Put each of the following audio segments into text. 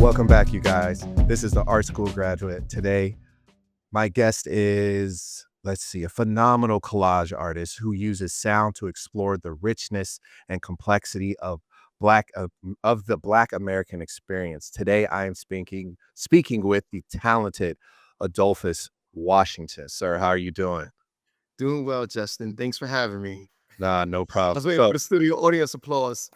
Welcome back, you guys. This is the Art School graduate. Today, my guest is, let's see, a phenomenal collage artist who uses sound to explore the richness and complexity of the Black American experience. Today, I am speaking with the talented Adolphus Washington. Sir, how are you doing? Doing well, Justin. Thanks for having me. Nah, no I problem. was waiting for the studio audience applause.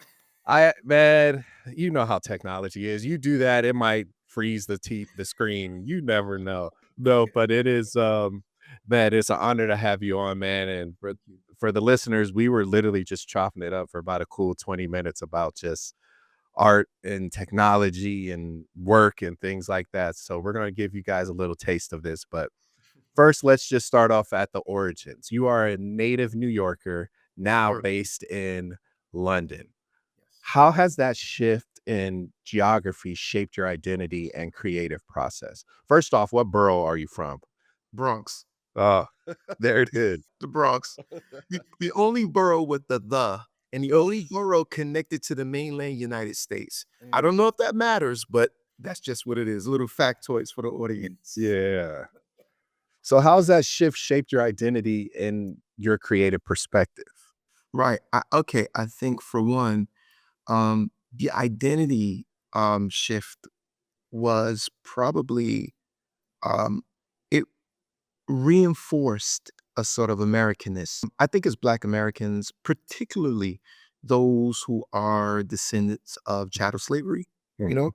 Man, you know how technology is. You do that, it might freeze the screen. You never know. No, but it is man, it's an honor to have you on, man. And for the listeners, we were literally just chopping it up for about a cool 20 minutes about just art and technology and work and things like that. So we're gonna give you guys a little taste of this. But first, let's just start off at the origins. You are a native New Yorker, now Or based in London. yes. How has that shift in geography shaped your identity and creative process? First off, what borough are you from? Bronx. Oh, there it is. The Bronx. The only borough with the, and the only borough connected to the mainland United States. I don't know if that matters, but that's just what it is. Little factoids for the audience. Yeah. So how's that shift shaped your identity and your creative perspective? Right. Okay. I think for one, the identity shift was probably um, it reinforced a sort of Americanness. I think as Black Americans, particularly those who are descendants of chattel slavery, you Mhm.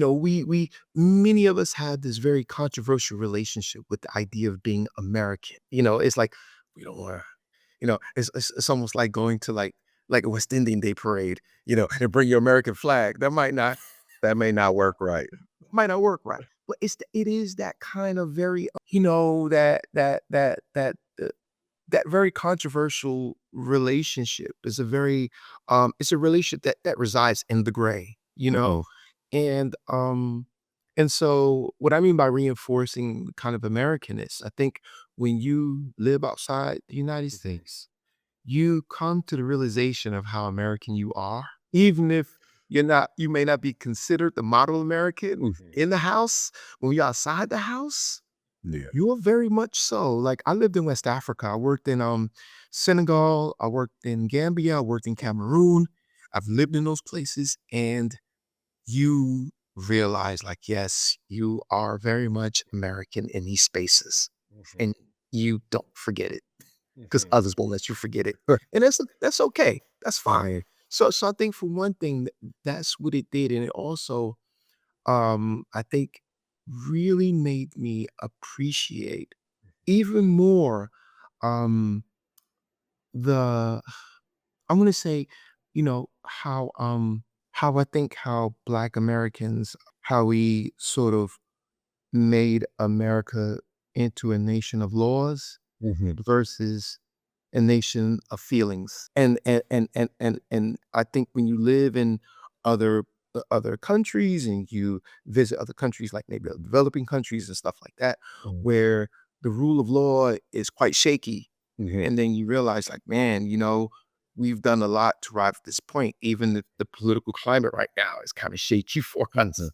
know, we many of us have this very controversial relationship with the idea of being American. It's like we don't want, it's almost like going to like a West Indian Day parade, and bring your American flag. That may not work right. Might not work right. But it is that kind of very, that very controversial relationship is a very, it's a relationship that resides in the gray, and, and so what I mean by reinforcing kind of Americanness, I think when you live outside the United States, you come to the realization of how American you are, even if you may not be considered the model American Mhm. in the house. When you're outside the house, Yeah. you are very much so. Like I lived in West Africa. I worked in Senegal. I worked in Gambia. I worked in Cameroon. I've lived in those places, and you realize, like, yes, you are very much American in these spaces, Mhm. and you don't forget it because Mhm. others won't let you forget it. And that's okay. That's fine. So I think for one thing, that's what it did. And it also, I think really made me appreciate even more, um, the, I'm gonna say, how I think how Black Americans, how we sort of made America into a nation of laws Mhm. versus a nation of feelings. And I think when you live in other countries and you visit other countries like maybe developing countries and stuff like that, Mhm. where the rule of law is quite shaky, Mhm. and then you realize like, man, we've done a lot to arrive at this point. Even if the political climate right now is kind of shaky for Mhm. us.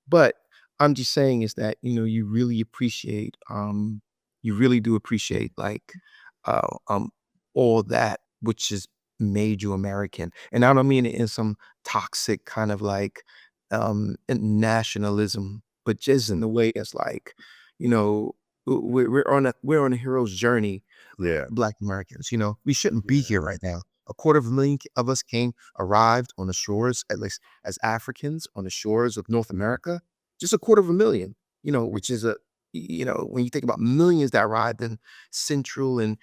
But I'm just saying is that, you really do appreciate like all that which has made you American. And I don't mean it in some toxic kind of like nationalism, but just in the way it's like, you know, we're on a hero's journey, Yeah. Black Americans. We shouldn't be Yeah. here right now. A quarter of a million of us arrived on the shores, at least as Africans, on the shores of North America. Just a quarter of a million, which is when you think about millions that arrived in Central and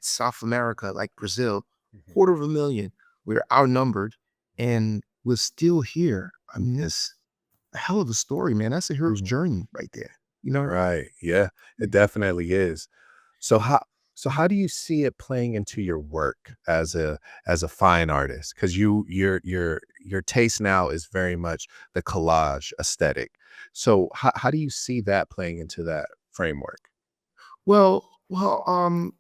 South America, like Brazil, Mhm. quarter of a million. We're outnumbered, and we're still here. I mean, it's a hell of a story, man. That's a hero's journey right there. You know? Right. Yeah, it definitely is. So how do you see it playing into your work as a fine artist? Because your taste now is very much the collage aesthetic. So how do you see that playing into that framework? Well, the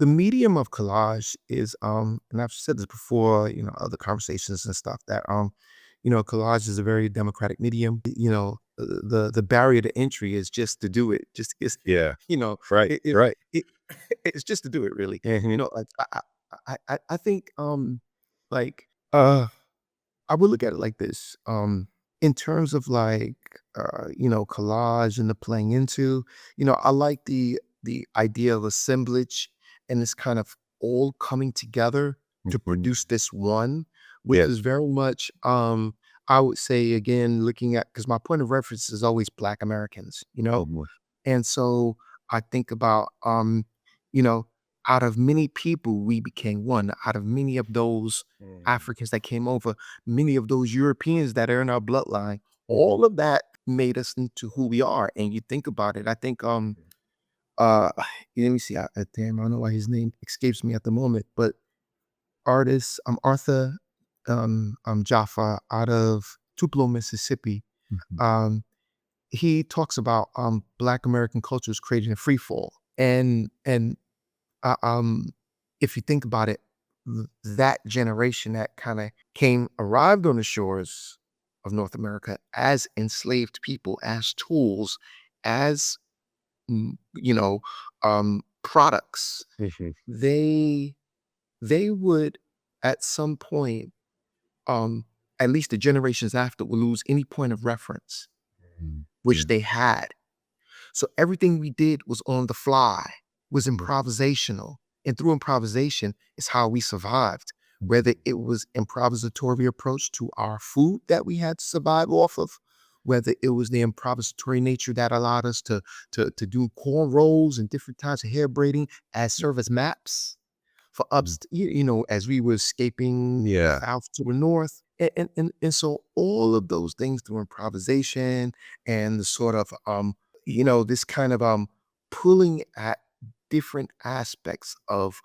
medium of collage is, and I've said this before, other conversations and stuff that, collage is a very democratic medium. The barrier to entry is just to do it. Just it's Yeah. you know Right. it, it, Right. it it's just to do it really. Mhm. Like I think like uh I would look at it like this. In terms of like collage and the playing into, I like the idea of assemblage and this kind of all coming together to Mhm. produce this one, which Yes. is very much I would say again, looking at because my point of reference is always Black Americans, Mhm. and so I think about, you know, out of many people, we became one. Out of many of those Mm. Africans that came over, many of those Europeans that are in our bloodline, Mhm. all of that made us into who we are. And you think about it, I think, uh, let me see, damn, I don't know why his name escapes me at the moment, but artist, Arthur, Jaffa out of Tupelo, Mississippi. Mhm. Um, he talks about Black American cultures creating a free fall, and uh, um, if you think about it, that generation that kind of arrived on the shores of North America as enslaved people, as tools, as mm, you know, products. Mhm. They they would at some point, um, at least the generations after, will lose any point of reference Mm. Yeah. which they had. So everything we did was on the fly, was Mhm. improvisational. And through improvisation is how we survived. Whether Mhm. it was improvisatory approach to our food that we had to survive off of, whether it was the improvisatory nature that allowed us to do corn rolls and different types of hair braiding as serve as maps for Mhm. as we were escaping the Yeah. south to the north. And so all of those things through improvisation and the sort of this kind of pulling at different aspects of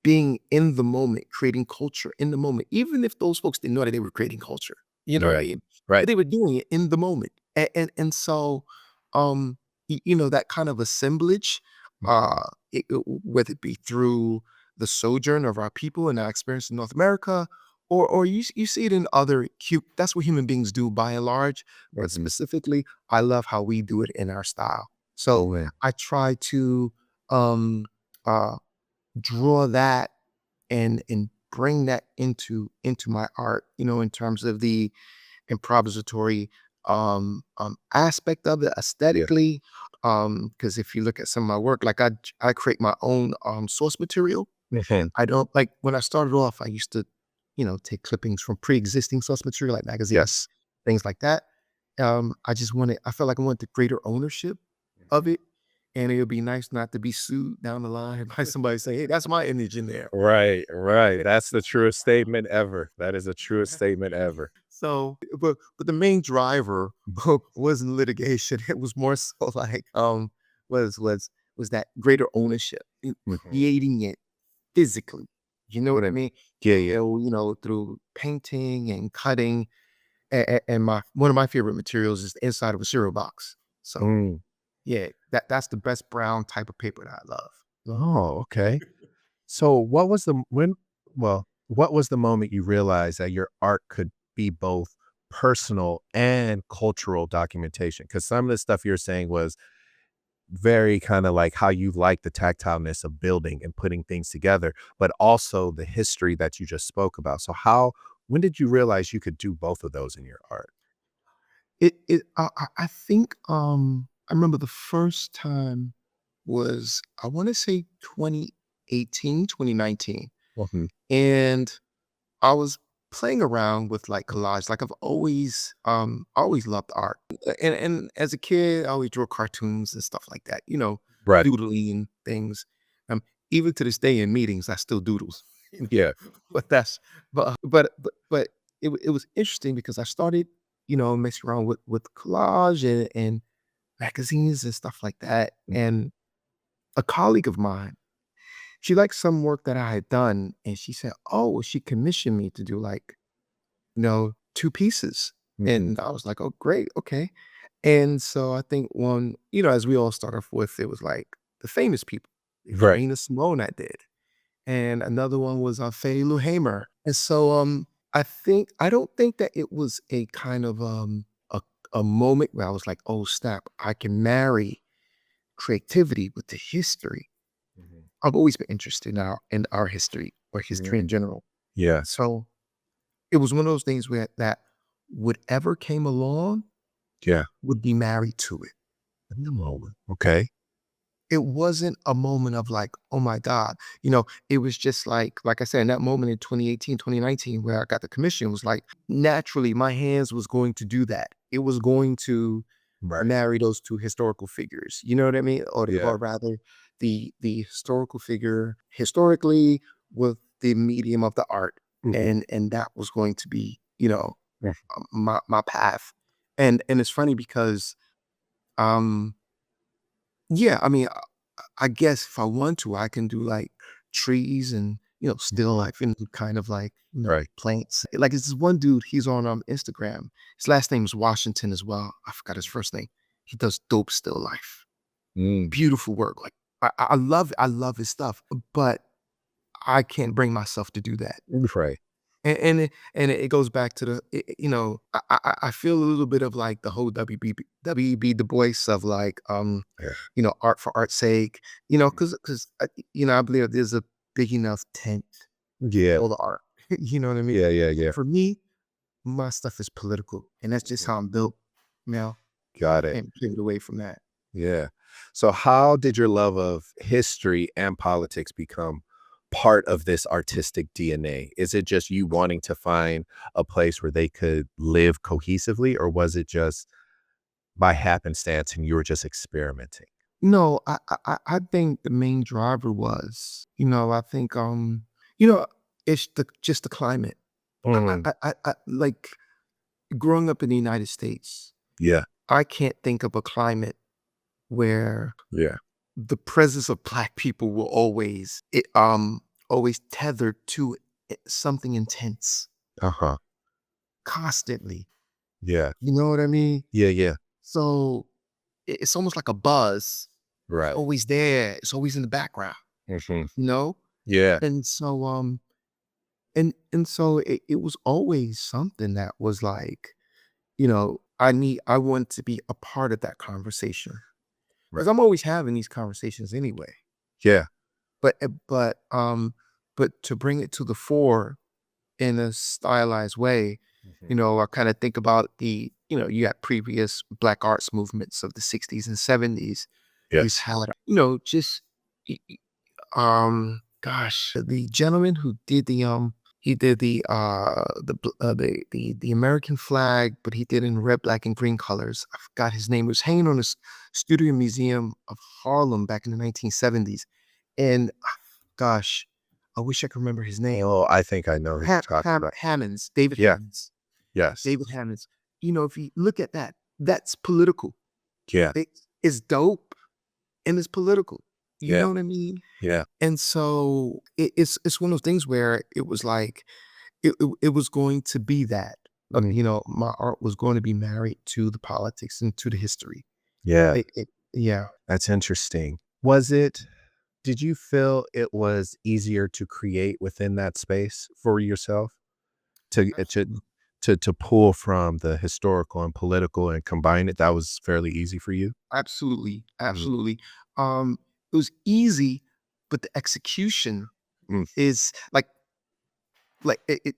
being in the moment, creating culture in the moment, even if those folks didn't know that they were creating culture. You know what I Right. mean? But Right. they were doing it in the moment. And so that kind of assemblage, Mhm. whether it be through the sojourn of our people and our experience in North America, or you see it in other cute. That's what human beings do by and large. But Mhm. specifically, I love how we do it in our style. So Mhm. I try to um, uh, draw that and bring that into my art. In terms of the improvisatory aspect of it Yeah. aesthetically. Because if you look at some of my work, like I create my own source material. Mhm. I don't like when I started off, I used to, take clippings from pre-existing source material like magazines, Yes. things like that. I felt like I wanted the greater ownership of it. And it would be nice not to be sued down the line by somebody saying, hey, that's my image in there. Right. Right. That's the truest statement ever. That is the truest statement ever. So, but the main driver wasn't litigation. It was more so like was that greater ownership in Mhm. creating it physically. You know what I mean? Yeah. Yeah. Through painting and cutting. And my one of my favorite materials is the inside of a cereal box. So Mm. yeah, that's the best brown type of paper that I love. Oh, okay. So what was the when what was the moment you realized that your art could be both personal and cultural documentation? Because some of the stuff you're saying was very kind of like how you like the tactileness of building and putting things together, but also the history that you just spoke about. So when did you realize you could do both of those in your art? I think I remember the first time was I want to say 2018, 2019. Mhm. And I was playing around with like collage. Like I always loved art. And as a kid, I always drew cartoons and stuff like that, Right. doodling things. Um, Even to this day in meetings, I still doodles. you know, Yeah. but that's but it was interesting because I started, messing around with collage and magazines and stuff like that. Mhm. And a colleague of mine, she liked some work that I had done, and she said, "Oh, well," she commissioned me to do like, 2 pieces. Mhm. And I was like, "Oh, great, okay." And so I think one, as we all start off with, it was like the famous people. It was Right. Nina Simone I did, and another one was Fannie Lou Hamer. And so, I don't think that it was a kind of, a moment where I was like, "Oh, snap, I can marry creativity with the history." Mhm. I've always been interested in our history or history Mhm. in general. Yeah. So, it was one of those things where that whatever came along Yeah. would be married to it. In the moment. Okay. It wasn't a moment of like, "Oh my god." It was just like I said, in that moment in 2018, 2019, where I got the commission, was like, naturally, my hands was going to do that. It was going to Right. marry those 2 historical figures, you know what I mean? Yeah. Or rather, the historical figure historically with the medium of the art, Mhm. and that was going to be, Mm. my path. And it's funny because, um yeah, I mean, I guess if I want to, I can do like trees and, still life and kind of like, Right. plants. Like it's this one dude, he's on Instagram. His last name is Washington as well. I forgot his first name. He does dope still life. Mm. Beautiful work. Like I love his stuff, but I can't bring myself to do that. Right. And it goes back to I feel a little bit of like the whole W.E.B. Du Bois of like, Yeah. art for art's sake, because I believe there's a big enough tent Yeah. for the art. You know what I mean? Yeah. Yeah. Yeah. For me, my stuff is political, and that's just Mhm. how I'm built. Now, Got it. can't pivot away from that. Yeah. So how did your love of history and politics become part of this artistic DNA? Is it just you wanting to find a place where they could live cohesively, or was it just by happenstance and you were just experimenting? No, I think the main driver was, I think, you know, it's just the climate. Mm. Like growing up in the United States, Yeah. I can't think of a climate where Yeah. the presence of black people will always tethered to something intense Uh-huh. constantly. Yeah. You know what I mean? Yeah. Yeah. So it's almost like a buzz. It's Right. always there. It's always in the background, Mhm. you know? Yeah. And so and so it was always something that was like, I want to be a part of that conversation. Right. Because I'm always having these conversations anyway. Yeah. But to bring it to the fore in a stylized way, Mhm. I kind of think about you got previous black arts movements of the 60s and 70s. You Yes. had, just gosh, the gentleman who did he did the American flag, but he did it in red, black, and green colors. I forgot his name. It was hanging on the Studio Museum of Harlem back in the 1970s. And gosh, I wish I could remember his name. Oh, I think I know who you're talking about. Hammonds, David Yeah. Hammonds. Yes. David Hammonds. If you look at that, that's political. Yeah. It's dope and it's political. You Yeah. know what I mean? Yeah. And so it's one of those things where it was like it was going to be that. Mm. My art was going to be married to the politics and to the history. Yeah. Yeah, That's interesting. Was it Did you feel it was easier to create within that space for yourself to absolutely, to pull from the historical and political and combine it? That was fairly easy for you? absolutely, Mhm. absolutely. It was easy, but the execution Mm. is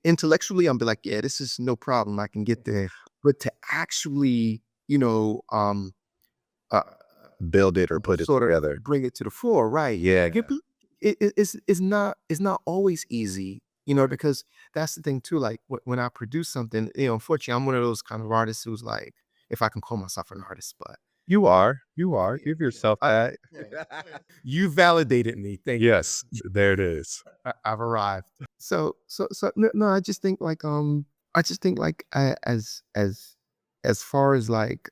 intellectually, I'm be like, yeah, this is no problem. I can get there. Mhm. But to actually, uh, Build it or put it sort of together. bring it to the fore, right? Yeah. It's not always easy, because that's the thing too. Like when I produce something, unfortunately, I'm one of those kind of artists who's like, if I can call myself an artist, but You are. You are. yeah, Give yeah, yourself that. you validated me. Thank you. Yes, there it is. I've arrived. So no, no, I just think like as far as like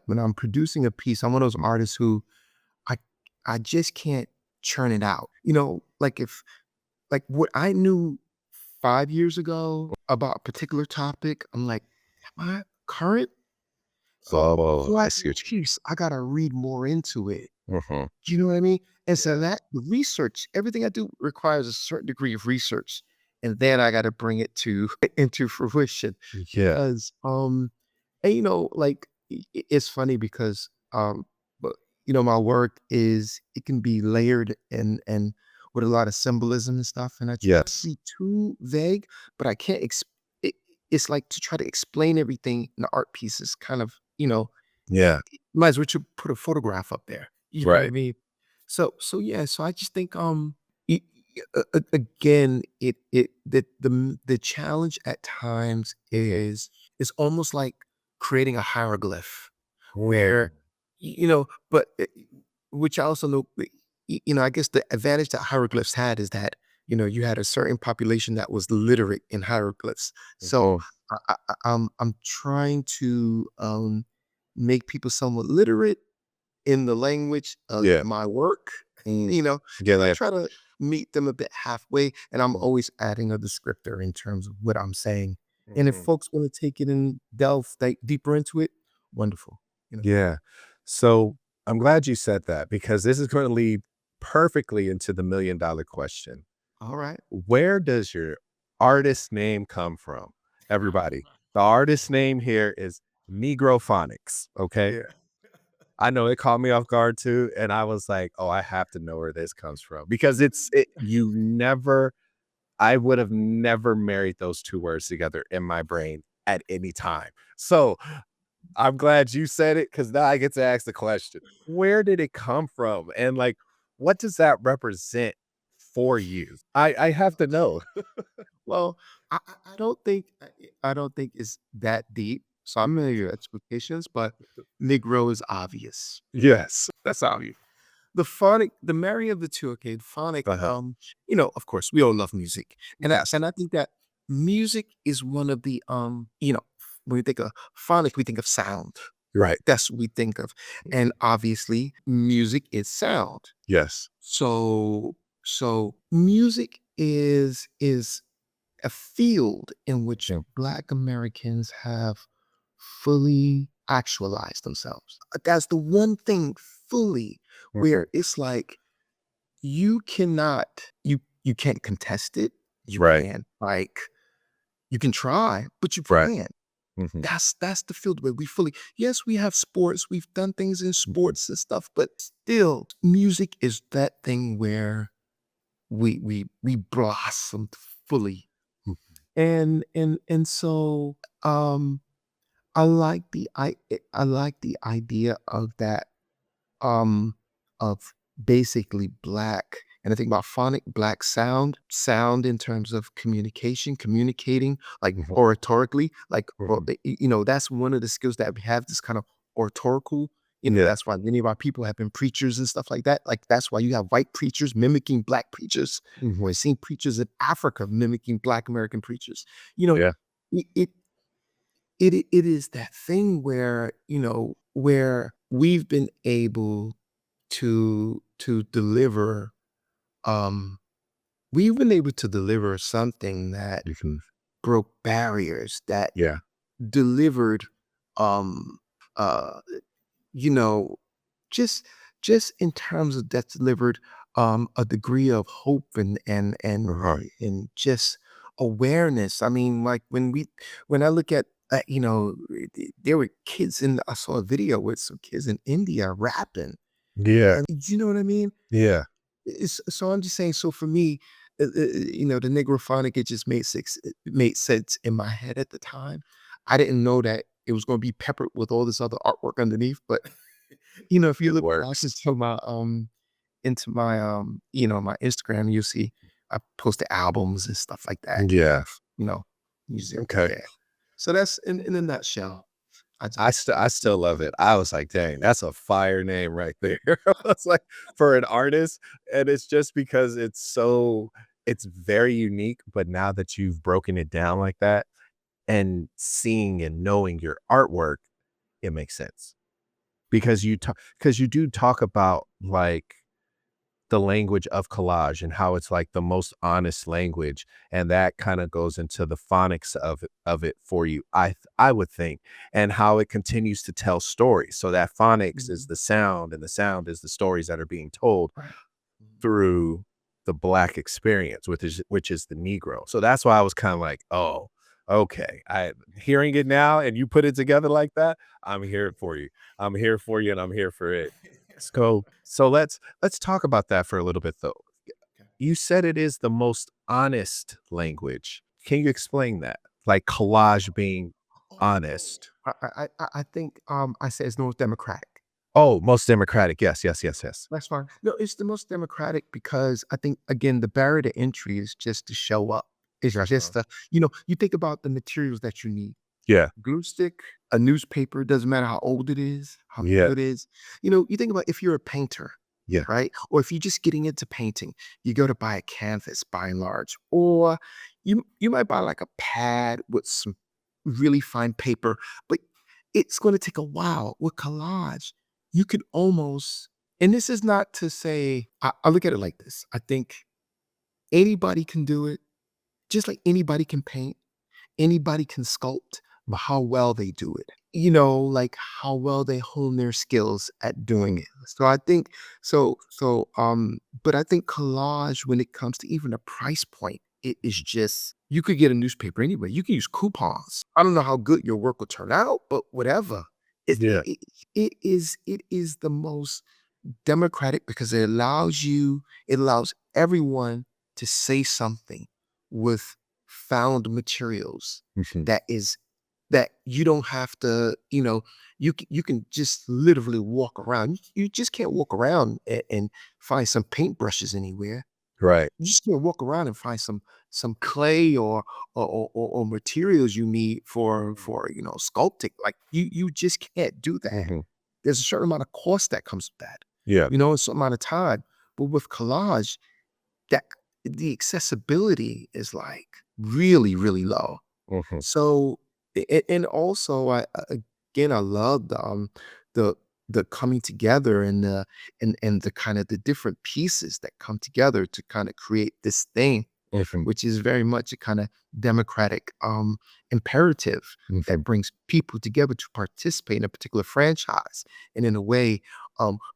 when I'm producing a piece, I'm one of those Mm. artists who I I just can't churn it out. Like if like what I knew 5 years ago about a particular topic, I'm like, am I current? So Oh, so I I see what piece, I gotta read more into it. Mhm. Do you know what I mean? And Yeah. so that research, everything I do requires a certain degree of research. and then I gotta bring it to into fruition Yeah. because, and, like, it's funny because, but, my work is it can be layered and with a lot of symbolism and stuff, and I try not to Yes. be too vague, but I can't it it's like to try to explain everything in the art piece is kind of, Yeah. might as well to put a photograph up there. You know what I Right. mean? So yeah, so I just think again, the challenge at times is almost like creating a hieroglyph Mm. where but which I also know I guess the advantage that hieroglyphs had is that you had a certain population that was literate in hieroglyphs. So Mhm. I'm trying to make people somewhat literate in the language of Yeah. my work, Mm. and I Yeah. try to meet them a bit halfway, and I'm always adding a descriptor in terms of what I'm saying. And if Mhm. folks want to take it and delve deeper into it, wonderful. You know. Yeah. So I'm glad you said that because this is going to lead perfectly into the $1,000,000 question. All right. Where does your artist name come from? Everybody, the artist name here is Negrophonics. Okay. Yeah. I know it caught me off guard too. And I was like, oh, I have to know where this comes from because you never, I would have never married those two words together in my brain at any time. So I'm glad you said it because now I get to ask the question. Where did it come from? And like, what does that represent for you? I have to know. Well, I don't think I don't think it's that deep. So I'm gonna your expectations, but Negro is obvious. Yes. That's obvious. The marry of the two, okay, phonic, Uh-huh. of course, we all love music. And I Yes. and I think that music is one of the when we think of phonic, we think of sound. Right. That's what we think of. And obviously, music is sound. Yes. So music is a field in which Yeah. Black Americans have fully actualized themselves. That's the one thing fully Mhm. where it's like you cannot you can't contest it. You Right. can't like you can try, but you Right. can't. Mhm. That's the field where we fully yes, we have sports, we've done things in Mhm. sports and stuff, but still music is that thing where we blossomed fully. Mhm. And so I like the idea of that um of basically black, and I think about phonic black sound in terms of communication, communicating like Mhm. oratorically, like Mhm. that's one of the skills that we have, this kind of oratorical. Yeah. That's why many of our people have been preachers and stuff like that. Like that's why you have white preachers mimicking black preachers, Mhm. or seen preachers in Africa mimicking Black American preachers. You know, Yeah. it, it it is that thing where, where we've been able to deliver, um we've been able to deliver something that You can. broke barriers, that Yeah. delivered, um, uh, you know, just just in terms of that delivered, a degree of hope Uh-huh. and just awareness. I mean, like when I look at there were kids in I saw a video with some kids in India rapping, Yeah. and you know what I mean? Yeah. So I'm just saying. So for me, the Negrophonic, it just it made sense in my head at the time. I didn't know that it was going to be peppered with all this other artwork underneath. But if you It look back works. into my Instagram, you'll see I posted albums and stuff like that. Yeah. You know, music. Okay. Yeah. So that's in a nutshell. I still love it. I was like, "Dang, that's a fire name right there." It's like for an artist, and it's just because it's very unique, but now that you've broken it down like that and seeing and knowing your artwork, it makes sense. Because you do talk about, like, the language of collage and how it's, like, the most honest language, and that kinda goes into the phonics of it for you, I would think, and how it continues to tell stories, so that phonics is Mhm. the sound, and the sound is the stories that are being told Right. Mhm. through the Black experience, which is the Negro. So that's why I was kind of like, oh, okay. I hearing it now and you put it together like that, I'm here for you. I'm here for you and I'm here for it. So let's talk about that for a little bit though. You said it is the most honest language. Can you explain that? Like collage being Oh, honest. I think, I said it's the most democratic. Oh, most democratic. Yes, yes, yes, yes. That's fine. No, it's the most democratic because I think, again, the barrier to entry is just to show up. It's just Uh-huh. the you think about the materials that you need. Yeah, Glue stick, a newspaper, doesn't matter how old it is, how yeah, new it is. You think about if you're a painter, yeah. right? Or if you're just getting into painting, you go to buy a canvas by and large. Or you might buy like a pad with some really fine paper, but it's going to take a while. With collage, you could almost, and this is not to say, I look at it like this. I think anybody can do it, just like anybody can paint. Anybody can sculpt, but how well they do it. Like how well they hone their skills at doing it. So I think but I think collage when it comes to even a price point, it is just you could get a newspaper anyway. You can use coupons. I don't know how good your work will turn out, but whatever. Yeah. It is the most democratic because it allows everyone to say something with found materials Mhm. that is that you don't have to, you can just literally walk around. You just can't walk around and find some paintbrushes anywhere. Right. You just can't walk around and find some clay or materials you need for sculpting. Like you just can't do that. Mhm. There's a certain amount of cost that comes with that, Yeah. a certain amount of time. But with collage, that the accessibility is like really, really low. Mhm. So, and also, again, I love the the coming together and the kind of the different pieces that come together to kind of create this thing, Mhm. which is very much a kind of democratic imperative that Mhm. brings people together to participate in a particular franchise, and in a way,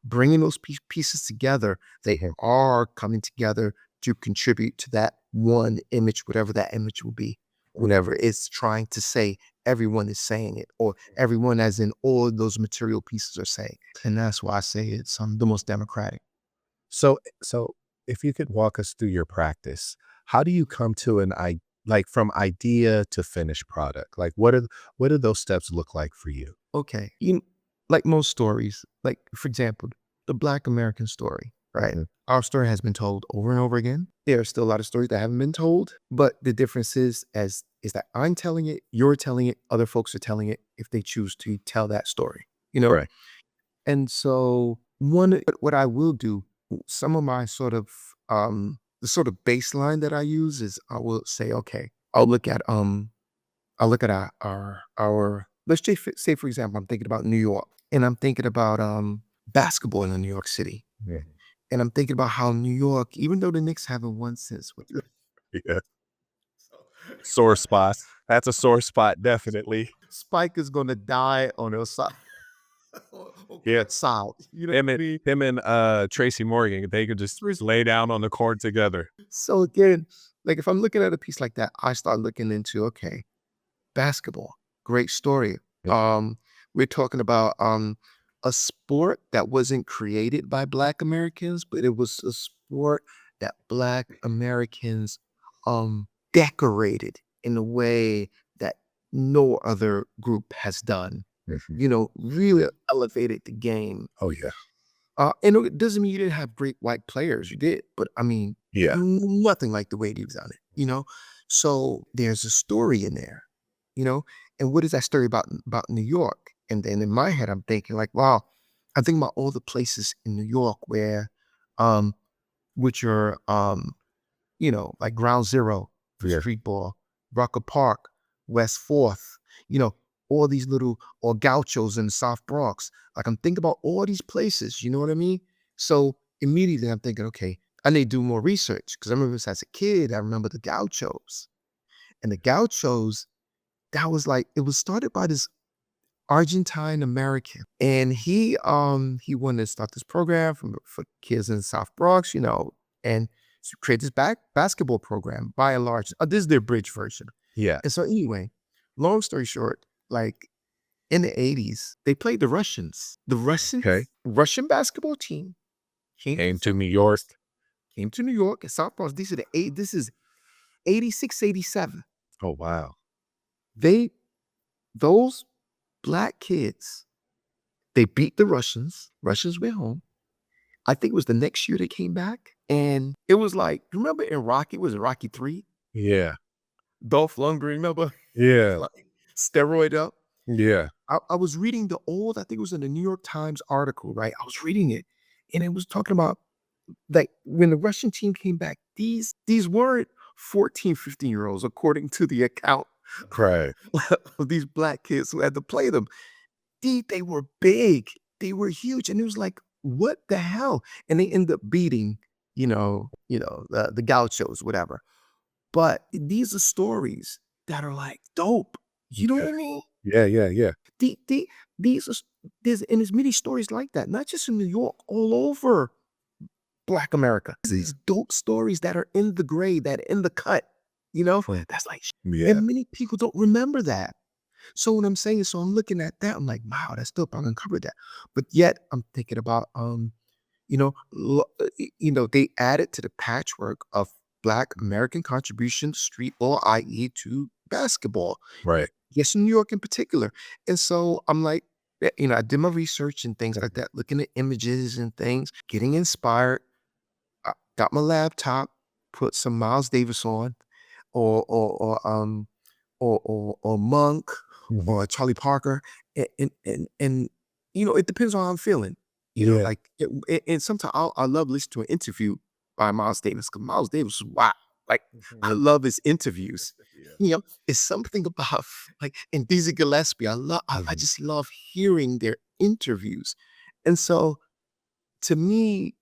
bringing those pieces together, they Mhm. are coming together to contribute to that one image, whatever that image will be. Whenever it's trying to say, everyone is saying it, or everyone, as in all those material pieces, are saying. And that's why I say it's the most democratic. So if you could walk us through your practice, how do you come to like from idea to finished product? Like what do those steps look like for you? Okay. Like most stories, like for example, the Black American story, right? Mhm. Our story has been told over and over again. There are still a lot of stories that haven't been told, but the difference is that I'm telling it, you're telling it, other folks are telling it if they choose to tell that story, you know? Right. And so what I will do, some of my sort of the sort of baseline that I use is I will say, okay, I'll look at our let's say for example, I'm thinking about New York and I'm thinking about basketball in New York City. Yeah. And I'm thinking about how New York, even though the Knicks haven't won since what Yeah. Sore spot. That's a sore spot, definitely. Spike is gonna die on their side or Yeah. court side. You know Him what I and mean? him and Tracy Morgan, they could just lay down on the court together. So again, like if I'm looking at a piece like that, I start looking into okay, basketball, great story. Yeah. We're talking about a sport that wasn't created by Black Americans, but it was a sport that Black Americans decorated in a way that no other group has done. Mhm. Really elevated the game. Oh yeah. And it doesn't mean you didn't have great white players. You did, but I mean, Yeah. nothing like the way you've done it. So there's a story in there, you know. And what is that story about New York? And then in my head, I'm thinking like, wow, I'm thinking about all the places in New York where, um, which are like Ground Zero for Yeah. street ball, Rucker Park, West Fourth, you know, all these little or Gauchos in the South Bronx. Like I'm thinking about all these places, you know what I mean? So immediately I'm thinking, okay, I need to do more research because I remember this as a kid. I remember the Gauchos. And the Gauchos, that was like, it was started by this Argentine American. And he wanted to start this program for kids in the South Bronx, and So create this basketball program by and large. This is their bridge version. Yeah. And so anyway, long story short, like in the 80s, they played the Russians. The Okay. Russian basketball team came to Came to South New York. Bronx, came to New York and South Bronx. These are the eight. This is 86, 87. Oh, wow. They those black kids, they beat the Russians. Russians went home. I think it was the next year they came back. And it was like, remember in Rocky, was it Rocky 3? Yeah. Dolph Lundgren, remember? Yeah. Like steroid up. Yeah. I was reading the old, I think it was in the New York Times article, right? I was reading it and it was talking about like when the Russian team came back, these weren't 14, 15-year olds, according to the account Right. of these black kids who had to play them. They were big, they were huge, and it was like, what the hell? And they end up beating, the gauchos, whatever. But these are stories that are like dope. You know what Okay. I mean? Yeah, yeah, yeah. The these are there's many stories like that, not just in New York, all over Black America. These dope stories that are in the grade, that are in the cut, that's like, Yeah. and many people don't remember that. So what I'm saying is, so I'm looking at that, I'm like, wow, that's dope. I'm gonna cover that. But yet I'm thinking about, they added to the patchwork of Black American contributions, street ball, i.e., to basketball. Right. Yes, in New York in particular. And so I'm like, I did my research and things like that, looking at images and things, getting inspired. I got my laptop, put some Miles Davis on, or Monk Mhm. or Charlie Parker, and it depends on how I'm feeling. Yeah. Like and sometimes I love listening to an interview by Miles Davis because Miles Davis, wow, like I Mhm. love his interviews. Yeah. It's something about like and Dizzy Gillespie. I Mhm. just love hearing their interviews, and so to me,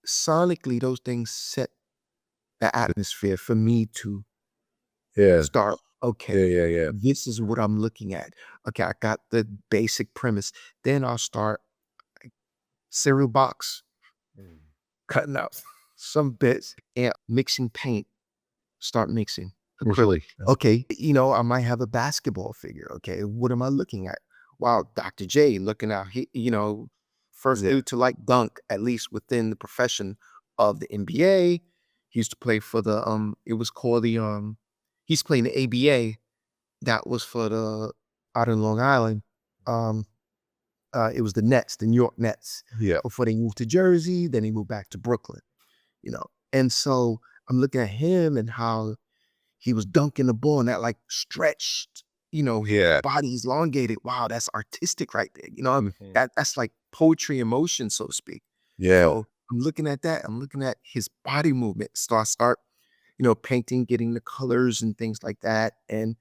sonically, those things set the atmosphere for me to Yeah. start, Yeah, okay, yeah, yeah. this is what I'm looking at. Okay, I got the basic premise. Then I'll start cereal box, Mm. cutting out some bits and mixing paint, start mixing acrylic. Mhm. Okay, I might have a basketball figure. Okay, what am I looking at? Wow, Dr. J looking out, first Yeah. dude to like dunk, at least within the profession of the NBA. He used to play for it was called he's playing the ABA. That was for the out in Long Island. Um, it was the Nets, the New York Nets, Yeah. before they moved to Jersey. Then they moved back to Brooklyn. You know, and so I'm looking at him and how he was dunking the ball and that like stretched, Yeah. body elongated. Wow, that's artistic right there. Mhm. That's like poetry in motion, so to speak. Yeah. So I'm looking at that. I'm looking at his body movement. So I start, painting, getting the colors and things like that. And,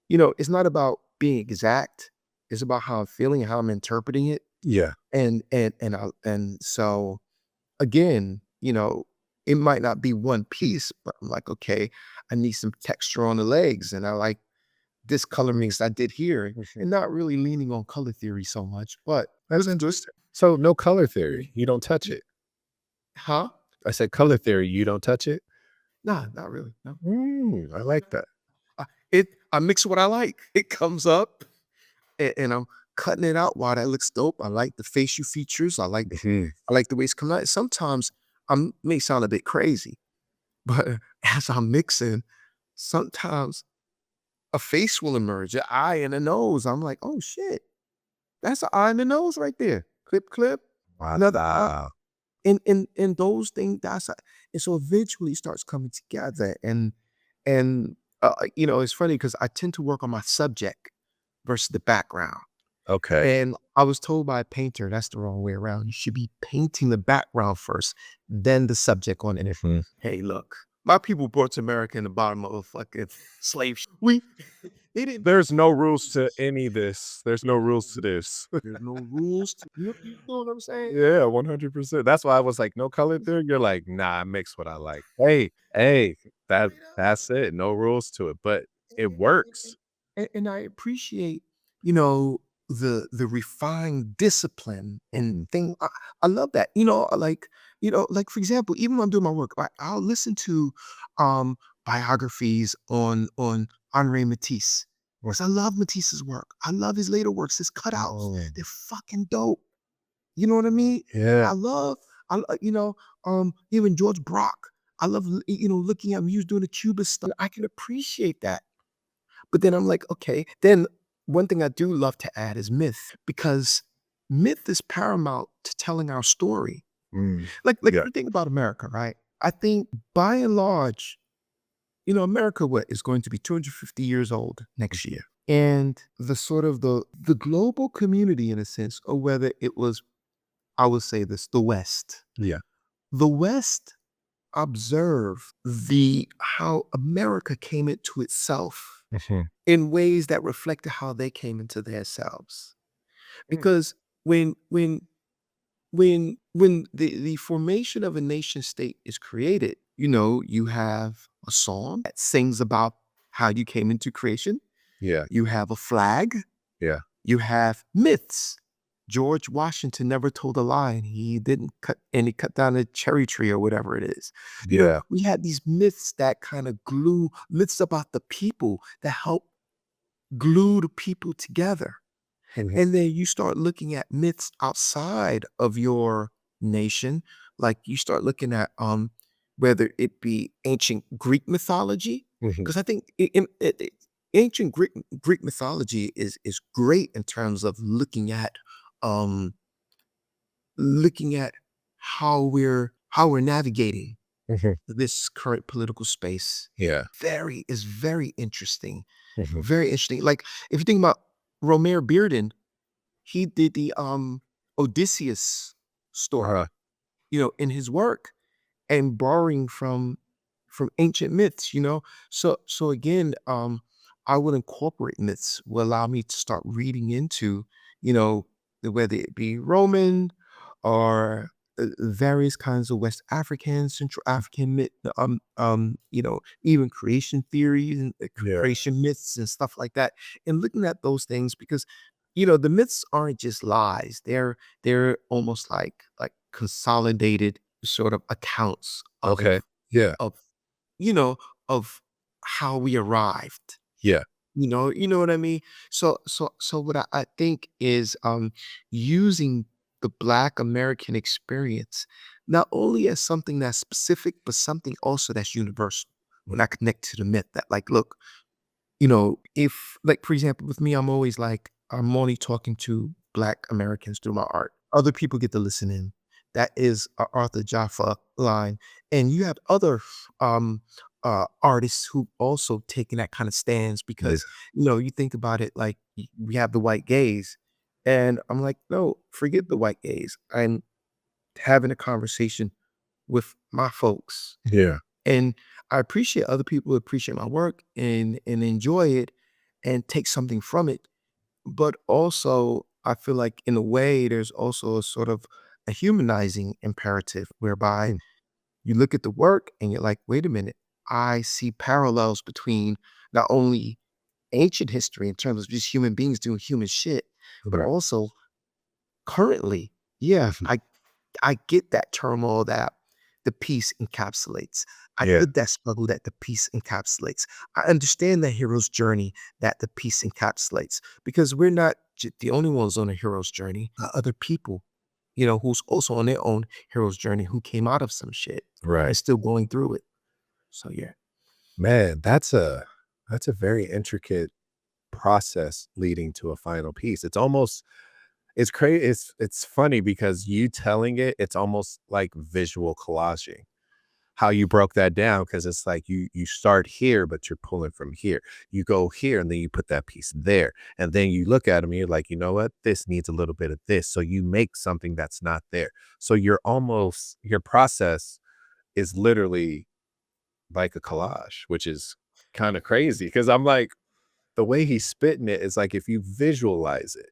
it's not about being exact. It's about how I'm feeling and how I'm interpreting it. Yeah. And so again, it might not be one piece, but I'm like, okay, I need some texture on the legs. And I like this color mix I did here Mhm. and not really leaning on color theory so much, but that was interesting. So no color theory. You don't touch Yeah. it. Huh? I said color theory, you don't touch it? Nah, not really. No. I like that. I mix what I like. It comes up and I'm cutting it out. Wow, that looks dope. I like the facial features. Mhm. I like the way it's coming out. Sometimes I may sound a bit crazy, but as I'm mixing, sometimes a face will emerge, an eye and a nose. I'm like, oh shit, that's an eye and a nose right there. Clip, clip, another eye. Wow. And those things, and so eventually it starts coming together. And it's funny because I tend to work on my subject versus the background. Okay. And I was told by a painter that's the wrong way around. You should be painting the background first, then the subject on it. Mhm. Hey, look, my people brought to America in the bottom of a fucking slave. We they didn't. There's no rules to any of this. There's no rules to this. There's no rules. You know what I'm saying? Yeah, 100%. That's why I was like, "No color theory?" You're like, "Nah, I mix what I like." Hey, that's it. No rules to it, but it works. And I appreciate, the refined discipline and Mhm. thing. I love that. Like, like for example, even when I'm doing my work, I'll listen to um biographies on Henri Matisse. Mm. Because I love Matisse's work. I love his later works, his cutouts. Oh, They're fucking dope. You know what I mean? yeah. I love, even George Brock. I love, looking at him. He was doing the Cuba stuff. I can appreciate that. But then I'm like, okay. Then one thing I do love to add is myth because myth is paramount to telling our story. Mm. Like Yeah. you think about America, right? I think by and large, America what is going to be 250 years old next year. And the sort of the global community in a sense, or whether it was, I would say this, the West. Yeah. The West observed the how America came into itself Mhm. in ways that reflected how they came into themselves. Mm. Because when the formation of a nation state is created, you have a song that sings about how you came into creation. Yeah. You have a flag. Yeah. You have myths. George Washington never told a lie, and he cut down a cherry tree or whatever it is. Yeah. We had these myths that kind of glue myths about the people that help glue the people together. Mhm. And then you start looking at myths outside of your nation, like you start looking at whether it be ancient Greek mythology, Mhm. because I think ancient Greek mythology is great in terms of um looking at how we're navigating Mhm. this current political space. Yeah. Very interesting. Mhm. Very interesting. Like if you think about Romare Bearden, he did the Odysseus story, Uh-huh. in his work and borrowing from ancient myths. So again, I would incorporate myths will allow me to start reading into, whether it be Roman or various kinds of West African, Central African myth, even creation theories and Yeah. creation myths and stuff like that. And looking at those things because the myths aren't just lies. They're almost like consolidated sort of accounts Okay. Yeah. of you know of how we arrived. Yeah. You know what I mean. So what I think is using the Black American experience not only as something that's specific, but something also that's universal. When I connect to the myth that, like, look, if, like, for example, with me, I'm always like, I'm only talking to Black Americans through my art. Other people get to listen in. That is a Arthur Jaffa line. And you have other artists who also taking that kind of stance Yeah. because, you think about it like we have the white gaze. And I'm like, no, forget the white gaze. I'm having a conversation with my folks Yeah. and I appreciate other people who appreciate my work and enjoy it and take something from it. But also, I feel like in a way, there's also a sort of a humanizing imperative whereby Mm. you look at the work and you're like, wait a minute, I see parallels between not only ancient history in terms of just human beings doing human shit, but Right. also currently, yeah, Mhm. I get that turmoil that the piece encapsulates. I Yeah. get that struggle that the piece encapsulates. I understand the hero's journey that the piece encapsulates because we're not the only ones on a hero's journey. Other people, who's also on their own hero's journey who came out of some shit and Right. still going through it. So yeah. Man, that's a very intricate process leading to a final piece. It's almost it's funny because you telling it, it's almost like visual collaging. How you broke that down because it's like you start here, but you're pulling from here. You go here and then you put that piece there. And then you look at them and you're like, you know what? This needs a little bit of this. So you make something that's not there. So your process is literally like a collage, which is kind of crazy. Cause I'm like, the way he's spitting it is like if you visualize it,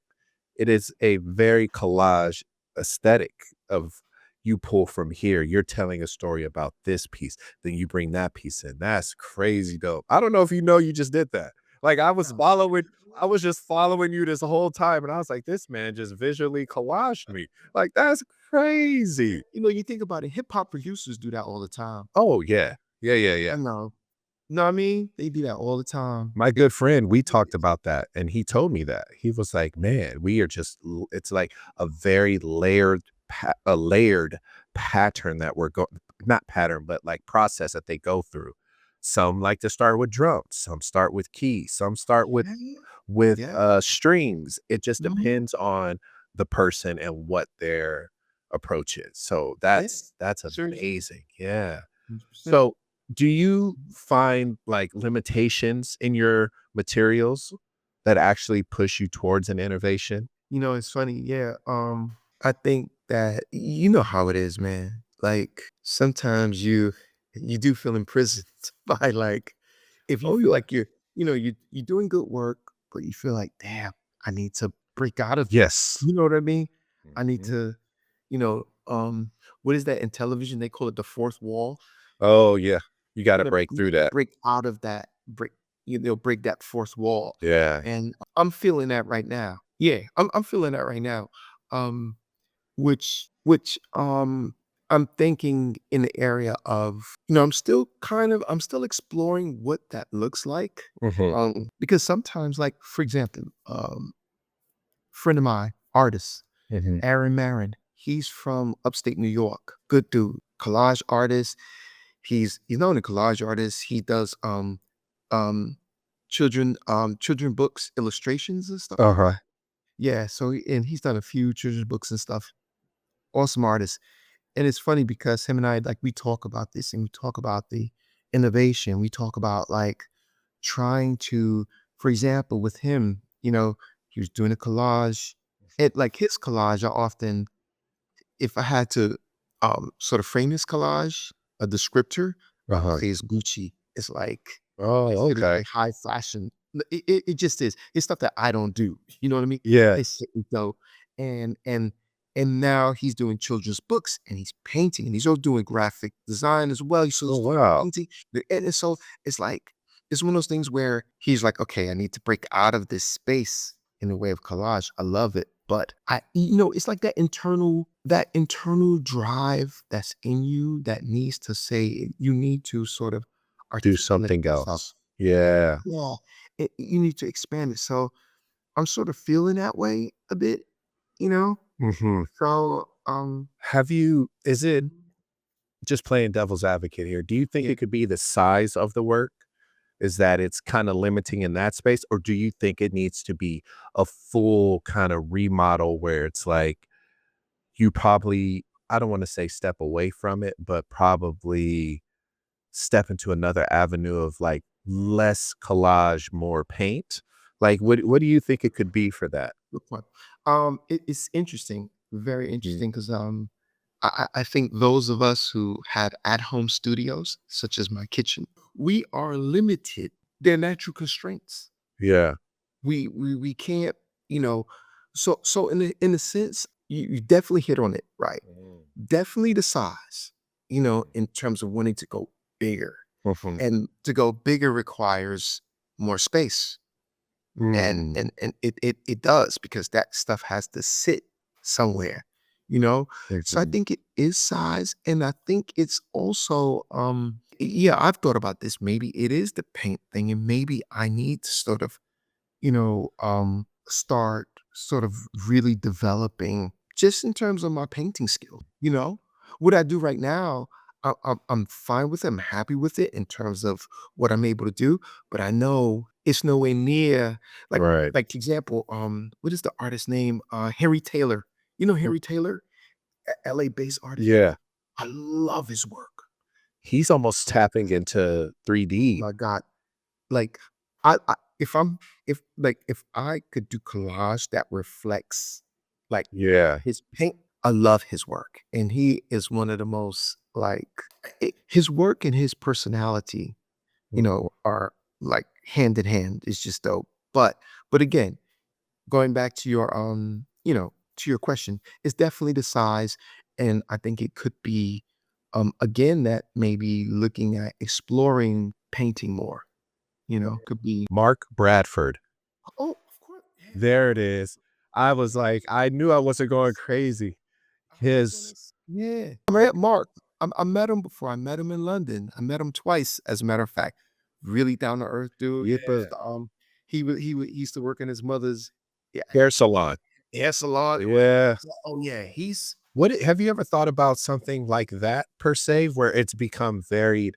it is a very collage aesthetic of you pull from here, you're telling a story about this piece, then you bring that piece in. That's crazy dope. I don't know if you just did that. Like No. I was just following you this whole time and I was like, this man just visually collaged me. Like that's crazy. You think about it, hip hop producers do that all the time. Oh, yeah. Yeah, yeah, yeah. I know. Know what I mean? They do that all the time. My good friend, we talked Yes. about that, and he told me that. He was like, "Man, we are just l it's like a very layered pattern that we're going not pattern, but like process that they go through." Some like to start with drums, some start with keys, some start with Yeah. with, Yeah. uh, strings. It just Mhm. depends on the person and what their approach is. So Yeah. that's Seriously. amazing. Yeah. 100%. So, do you find, like, limitations in your materials that actually push you towards an innovation? It's funny. Yeah. I think that you know how it is, man. Like sometimes you do feel imprisoned by like if you Oh, feel yeah. like you're doing good work, but you feel like, damn, I need to break out of this. Yes. You know what I mean? I need Mhm. to, you know, what is that in television? They call it the fourth wall. Oh, yeah. You gotta Gonna break need through to that. break out of that break that fourth wall, Yeah. and I'm feeling that right now. Yeah, I'm feeling that right now, um, which I'm thinking in the area of I'm still exploring what that looks like, Mhm. because sometimes, like, for example, friend of mine, artist, Mhm. Aaron Marin, he's from upstate New York, good dude, collage artist. He's not only a collage artist, he does, um, children books, illustrations and stuff like Uh-huh. that. Yeah, so and he's done a few children's books and stuff. Awesome artist. And it's funny because him and I, like, we talk about this and we talk about the innovation. We talk about, like, trying to for example, with him, he was doing a collage. Like, his collage are often if I had to, sort of frame this collage, a descriptor, I would Uh-huh. say it's Gucci. It's like Oh, considered okay. like high fashion. It just is. It's stuff that I don't do. You know what I mean? Yeah. It's so and now he's doing children's books and he's painting and he's also doing graphic design as well. So Oh, he's wow. painting. And so it's like it's one of those things where he's like, okay, I need to break out of this space in the way of collage. I love it. But it's like that internal drive that's in you that needs to say you need to sort of Do articulate something yourself. else. Yeah. Yeah. You need to expand it. So I'm sort of feeling that way a bit, you know? Mhm. So, Have you is it just playing devil's advocate here, do you think yeah. it could be the size of the work? Is that it's kinda limiting in that space, or do you think it needs to be a full kinda remodel where it's like, you probably I don't wanna say step away from it, but probably step into another avenue of, like, less collage, more paint? Like, what do you think it could be for that? Good point. It's interesting, very Mhm. interesting, because I think those of us who have at-home studios, such as my kitchen, we are limited. They're natural constraints. Yeah. We can't, you know. So in a sense, you definitely hit on it right. Mhm. Definitely the size, in terms of wanting to go bigger, Mhm. and to go bigger requires more space. And Mm. and and it does because that stuff has to sit somewhere, you know? So I Mhm. think it is size, and I think it's also, yeah, I've thought about this. Maybe it is the paint thing, and maybe I need to sort of, start sort of really developing just in terms of my painting skill, you know? What I do right now, I'm fine with it. I'm happy with it in terms of what I'm able to do, but I know it's nowhere near like Right. like for example, what is the artist name? Henry Taylor. You know Mm. Henry Taylor, LA based artist. Yeah. I love his work. He's almost tapping into 3D. My God. Like, I if I could do collage that reflects, like, Yeah. his paint, I love his work, and he is one of the most, like his work and his personality, are, like, hand in hand. It's just dope. But again, going back to your question, it's definitely the size, and I think it could be, again, that maybe looking at exploring painting more. Could be Mark Bradford. oh, of course. Yeah. There it is. I was like, I knew I wasn't going crazy. I was gonna His yeah. I met Mark. I met him before. I met him in London. I met him twice, as a matter of fact. Really down to earth dude. yeah, But, he used to work in his mother's yeah, hair salon. hair salon. Yeah. Oh, yeah, he's Have you ever thought about something like that per se, where it's become very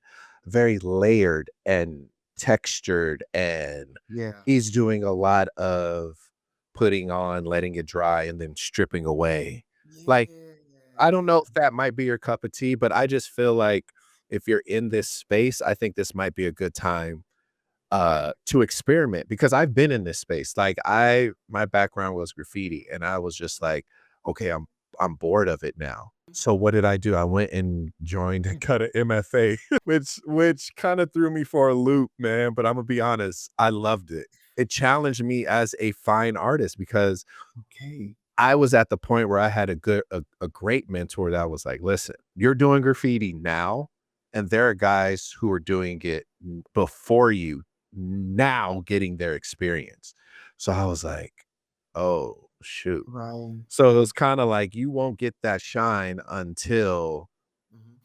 layered and textured, and yeah. he's doing a lot of putting on, letting it dry, and then stripping away. Like, I don't know if that might be your cup of tea, but I just feel like if you're in this space, I think this might be a good time to experiment because I've been in this space. Like my background was graffiti and I was just like, okay, I'm bored of it now. So what did I do? I went and joined and cut an MFA, which kind of threw me for a loop, man. But I'm gonna be honest, I loved it. It challenged me as a fine artist because Okay. I was at the point where I had a great mentor that was like, "Listen, you're doing graffiti now, and there are guys who are doing it before you now getting their experience." So I was like, "Oh, shoot." Right. So it was kinda like you won't get that shine until Mhm,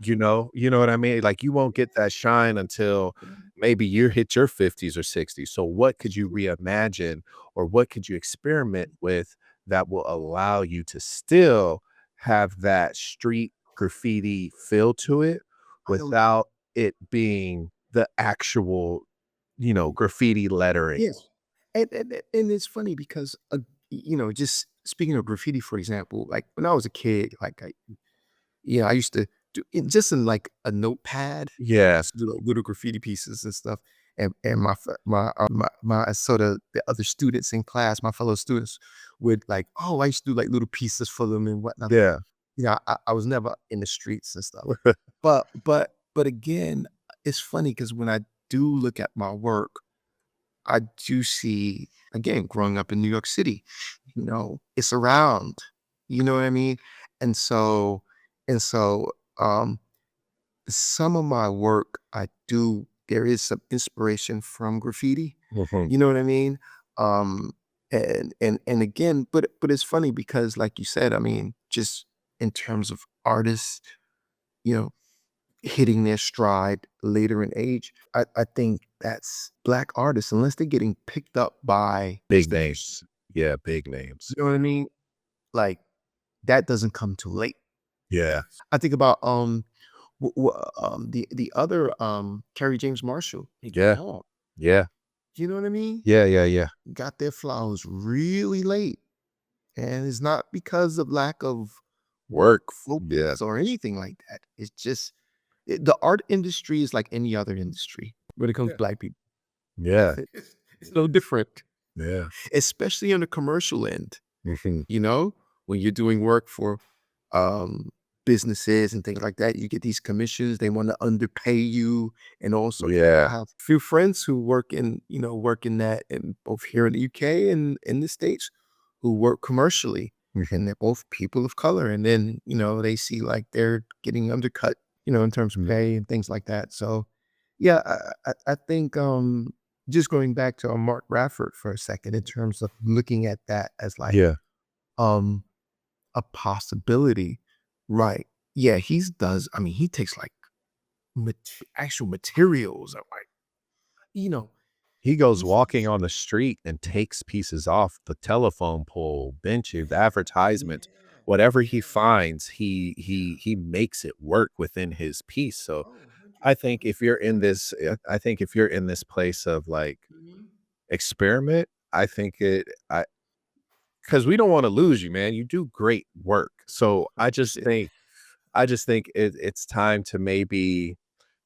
you mhm. know you know what I mean? Like, you won't get that shine until Yeah. maybe you hit your 50s or 60s. So what could you reimagine or what could you experiment with that will allow you to still have that street graffiti feel to it I know what you without it being the actual, mean. graffiti lettering? Yes. And it's funny because, just speaking of graffiti, for example, like, when I was a kid, like, I used to do it just in, like, a notepad, Yeah, just do, like, little graffiti pieces and stuff, and my so the other students in class, my fellow students would, like, "Oh, I used to do, like, little pieces for them and whatnot." yeah. I was never in the streets and stuff. But again, it's funny because when I do look at my work, I do see, again, growing up in New York City, it's around, you know what I mean? And so, and so, um, some of my work, there is some inspiration from graffiti, Mhm. you know what I mean? Um, and again, but it's funny because, like you said, I mean, just in terms of artists, you know, hitting their stride later in age, I think that's Black artists, unless they're getting picked up by Big institutions, names. Yeah, big names. you know what I mean? Like, that doesn't come too late. Yeah. I think about, the other, Kerry James Marshall, Iggy Yeah. Pop, Yeah. you know what I mean? Yeah, yeah, yeah. Got their flowers really late, and it's not because of lack of work, Work. Yeah. focus, or anything like that. It's just the art industry is like any other industry when it comes to Yeah. Black people. Yeah. It's no different, Yeah. especially on the commercial end, Mhm. when you're doing work for um, businesses and things like that. You get these commissions, they want to underpay you and all sorts. I Yeah. have a few friends who work in that, and both here in the UK and in the States, who work commercially, Mhm. and they're both people of color. And then, they see like they're getting undercut, in terms of Mm. pay and things like that. So yeah, I think just going back to Mark Rafford for a second in terms of looking at that as like Yeah. um a possibility, right? Yeah, I mean, he takes like actual materials of like, you know, He goes he's walking on the street and takes pieces off the telephone pole, benches, advertisements, whatever he finds, he makes it work within his piece. So oh, I think if you're in this, I think if you're in this place of like experiment, I think I because we don't want to lose you, man. You do great work. So appreciate it. I just think it's time to maybe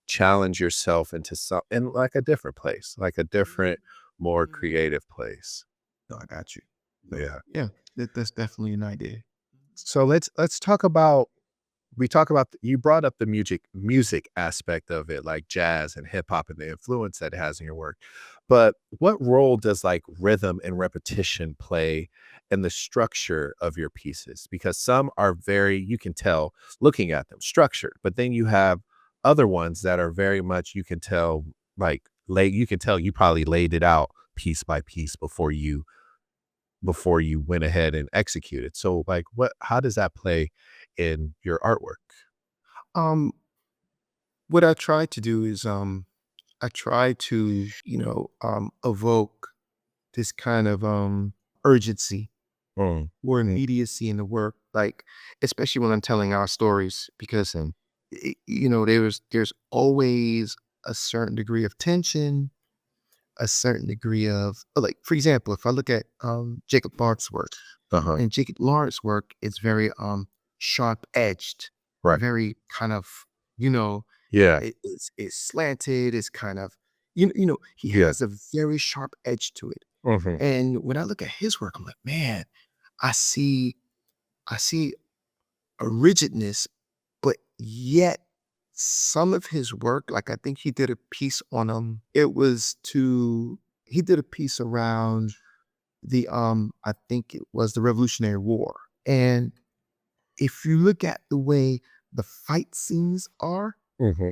challenge yourself into some in like a different place, like a different, more creative place. No, I got you. No, Yeah. yeah, that's definitely an idea. So let's talk about we talk about you brought up the music aspect of it, like jazz and hip hop and the influence that it has in your work. But what role does like rhythm and repetition play in the structure of your pieces? Because some are very, you can tell looking at them structured, but then you have other ones that are very much, you can tell, like you can tell you probably laid it out piece by piece before you before you went ahead and executed. So like how does that play in your artwork? Um, what I try to do is, I try to, evoke this kind of, urgency Mm, or immediacy in the work, like, especially when I'm telling our stories, because, there's always a certain degree of tension, a certain degree of, like, for example, if I look at, Jacob Lawrence's work, uh-huh. and Jacob Lawrence's work is very, sharp-edged, Right. very kind of, you know, Yeah. it's slanted, it's kind of, he Yeah. has a very sharp edge to it. Hmm. And when I look at his work, I'm like, man, I see I see a rigidness, but yet some of his work, like I think he did a piece on he did a piece around I think it was the Revolutionary War. And if you look at the way the fight scenes are, Hmm.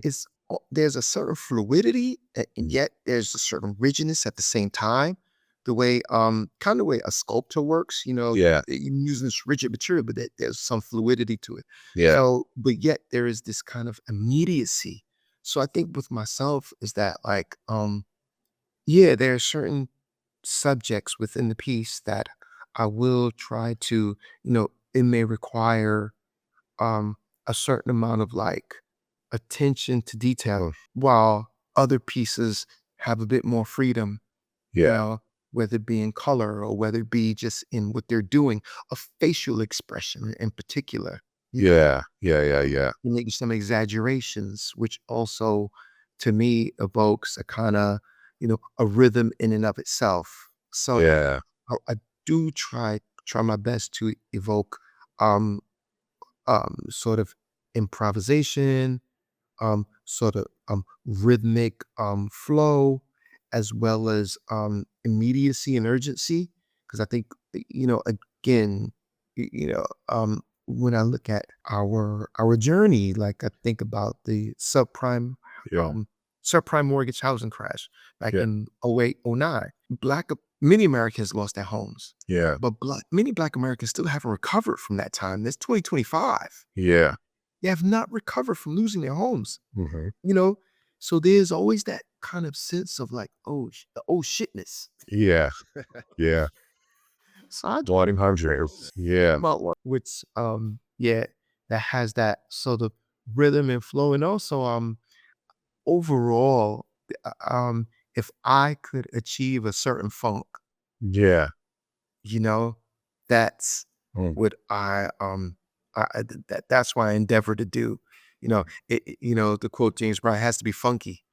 there's a certain fluidity, and yet there's a certain rigidness at the same time. The way, kind of the way a sculptor works, Yeah. you're using this rigid material, but there's some fluidity to it. Yeah. So, but yet there is this kind of immediacy. So I think with myself is that, like, yeah, there are certain subjects within the piece that I will try to, it may require um, a certain amount of, like, attention to detail, while other pieces have a bit more freedom, you Yeah. know, whether it be in color or whether it be just in what they're doing, a facial expression in particular. Yeah. Yeah. Yeah. Yeah. Making some exaggerations, which also, to me, evokes a kind of, a rhythm in and of itself. So Yeah. I do try my best to evoke um sort of improvisation, sort of rhythmic flow, as well as immediacy and urgency. Because I think, again, when I look at our journey, like I think about the Yeah. um, subprime mortgage housing crash back Yeah. in 08, 09. Many Americans lost their homes, Yeah. but many Black Americans still haven't recovered from that time. That's 2025. Yeah. They have not recovered from losing their homes, Hmm. you know? So there's always that kind of sense of like, the oh shitness. Yeah. Yeah. So I Bloody hundreds. Yeah. about one which, yeah, that has that sort of rhythm and flow. And also, overall, if I could achieve a certain funk, Yeah. you know, that's Mm. what that's what I endeavor to do. The quote James Brown, has to be funky.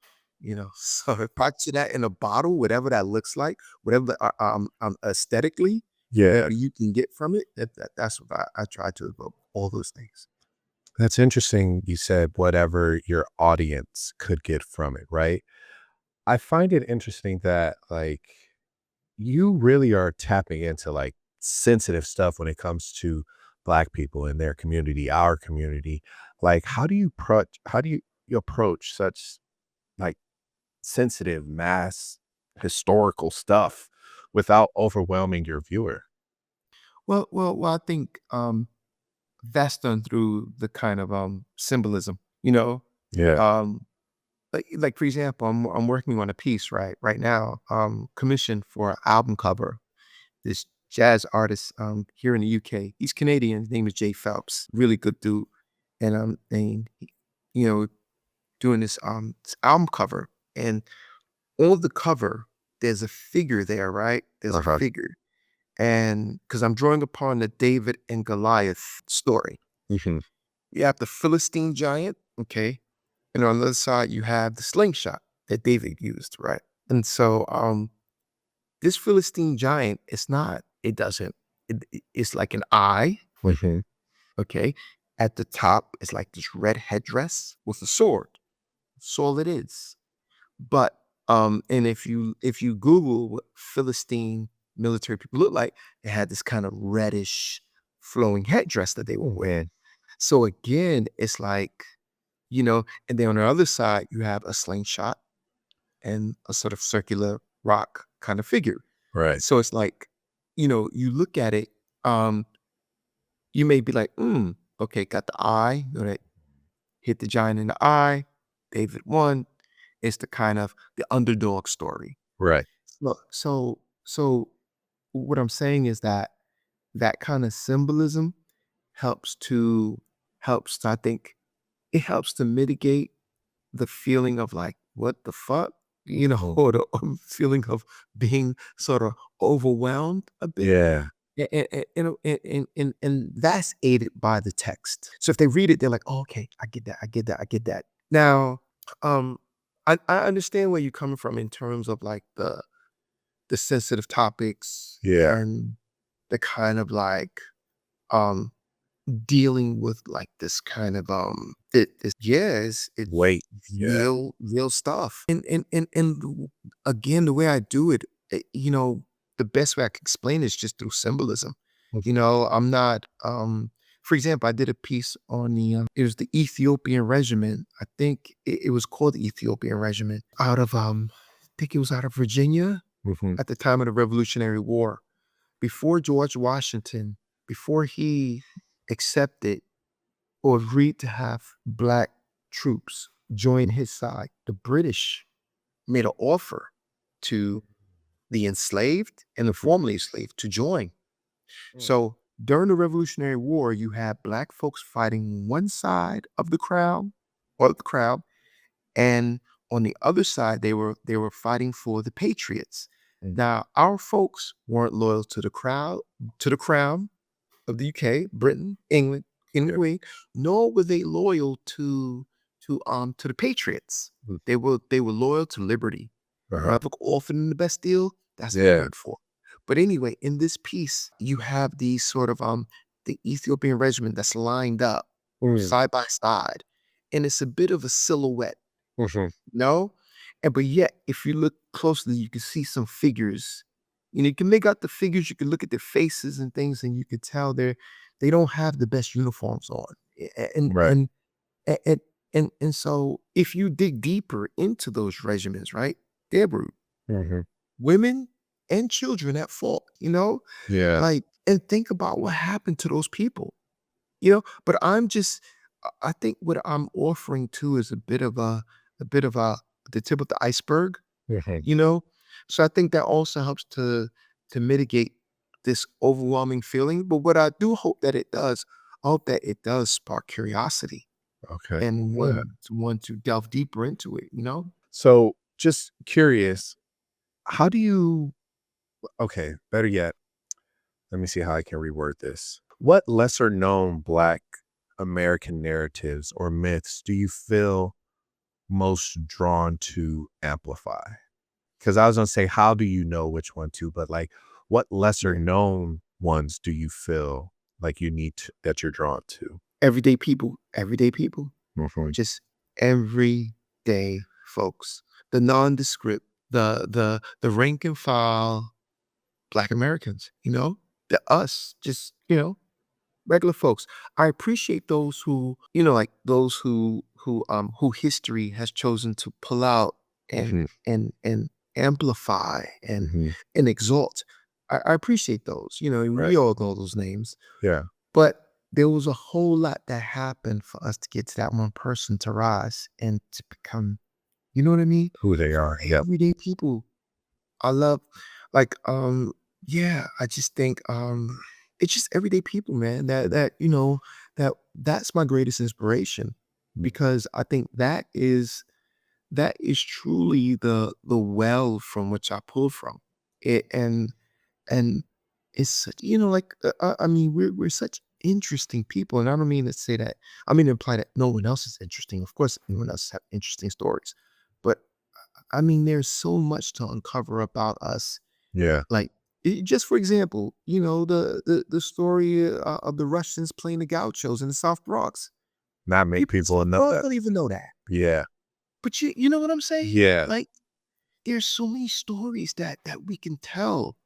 So if I put that in a bottle, whatever that looks like, whatever aesthetically Yeah. you can get from it, that's what I try to evoke, all those things. That's interesting. You said whatever your audience could get from it, right? I find it interesting that like you really are tapping into like sensitive stuff when it comes to Black people in their community, our community. Like, how do you approach such like sensitive mass historical stuff without overwhelming your viewer? Well, I think that's done through the kind of symbolism, Yeah. um, like for example, I'm working on a piece right now, commissioned for an album cover. This jazz artist here in the UK. He's Canadian. His name is Jay Phelps. Really good dude. You know, doing this album cover, and on the cover there's a figure there, right? There's a Uh-huh. figure, and because I'm drawing upon the David and Goliath story, Hmm. you have the Philistine giant, okay, and on the other side you have the slingshot that David used, right? And so this Philistine giant, it's not, it doesn't, it's like an eye, Hmm. okay? At the top, it's like this red headdress with a sword. That's all it is. But and if you Google what Philistine military people look like, they had this kind of reddish flowing headdress that they were wearing. So again, it's like, and then on the other side, you have a slingshot and a sort of circular rock kind of figure. Right. So it's like, you look at it, um, you may be like, okay, got the eye, that hit the giant in the eye. David won. It's the kind of the underdog story. Right. So what I'm saying is that that kind of symbolism helps to I think it helps to mitigate the feeling of like, what the fuck? Mhm. Or the feeling of being sort of overwhelmed a bit. Yeah. And that's aided by the text. So if they read it, they're like, oh, okay, I get that, I get that, I get that. Now, um, I understand where you're coming from in terms of like the sensitive topics Yeah. and the kind of like um dealing with like this kind of it's it's Wait. Yeah. real stuff. And again, the way I do it, the best way I can explain it is just through symbolism. I'm not for example, I did a piece on it was the Ethiopian regiment. I think it was called the Ethiopian regiment out of I think it was out of Virginia Mhm. at the time of the Revolutionary War. Before George Washington, before he accepted or agreed to have black troops join his side, the British made an offer to the enslaved and the formerly enslaved to join. Mm. So during the Revolutionary War, you had black folks fighting one side of the crowd or the crowd, and on the other side, they were fighting for the patriots. Mm. Now, our folks weren't loyal to the crowd, to the crown of the UK, Britain, England, King and Yeah. Queen, nor were they loyal to the patriots. Mm. They were loyal to liberty. Uh-huh. Whoever orphaned in the Bastille, that's what they Yeah. went for. But anyway, in this piece, you have these sort of the Ethiopian regiment that's lined up Mm. side by side, and it's a bit of a silhouette. Mhm. No? And but yet, if you look closely, you can see some figures. You can make out the figures, you can look at their faces and things, and you can tell they don't have the best uniforms on. And Right. and and and and so if you dig deeper into those regiments, right? They're brute. Mhm. Women and children at fault. Yeah. Like, and think about what happened to those people. But I think what I'm offering too is a bit of the tip of the iceberg, Mhm. you know? So I think that also helps to mitigate this overwhelming feeling. But what I do hope that it does, I hope that it does spark curiosity Okay. and Yeah. want to delve deeper into it? So, just curious, how do you okay, better yet, let me see how I can reword this. What lesser known Black American narratives or myths do you feel most drawn to amplify? Because I was gonna say, how do you know which one to, but like, what lesser Yeah. known ones do you feel like you need to, that you're drawn to? Everyday people, Mhm. just everyday folks. The nondescript, the rank and file Black Americans, the us, just, regular folks. I appreciate those who, like those who history has chosen to pull out and Mhm. and amplify and Mhm. exalt. I appreciate those, and Right. we all know those names. Yeah. But there was a whole lot that happened for us to get to that one person to rise and to become, you know what I mean? Who they are. Yep. Everyday people. I love like yeah, I just think it's just everyday people, man, that's my greatest inspiration because I think that is truly the well from which I pull from. It and it's like I mean we're such interesting people, and I don't mean to say that. I mean to imply that no one else is interesting. Of course, everyone else have interesting stories, but I mean there's so much to uncover about us. Yeah. Like just for example, the story of the Russians playing the gauchos in the South Bronx. Not make People in the people South know Bronx that. don't even know that, Yeah. but you know what I'm saying? Yeah. Like there's so many stories that we can tell.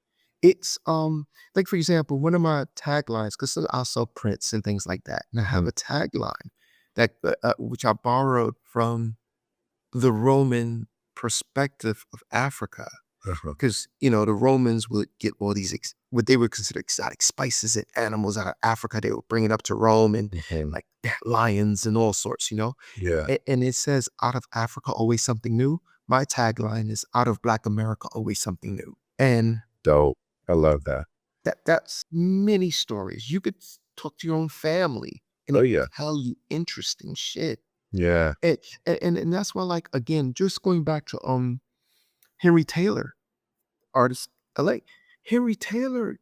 It's like for example, one of my taglines, because I sell prints and things like that, and I have Mhm. a tagline that which I borrowed from the Roman perspective of Africa. Uh-huh. because the Romans would get all these what they would consider exotic spices and animals out of Africa. They would bring it up to Rome and Mhm. like lions and all sorts. Yeah. And it says, "Out of Africa, always something new." My tagline is, "Out of Black America, always something new." And Dope. I love that. that's many stories. You could talk to your own family and Oh, it yeah. tell you interesting shit. Yeah. And, and that's why, like, again, just going back to Henry Taylor, artist LA. Henry Taylor,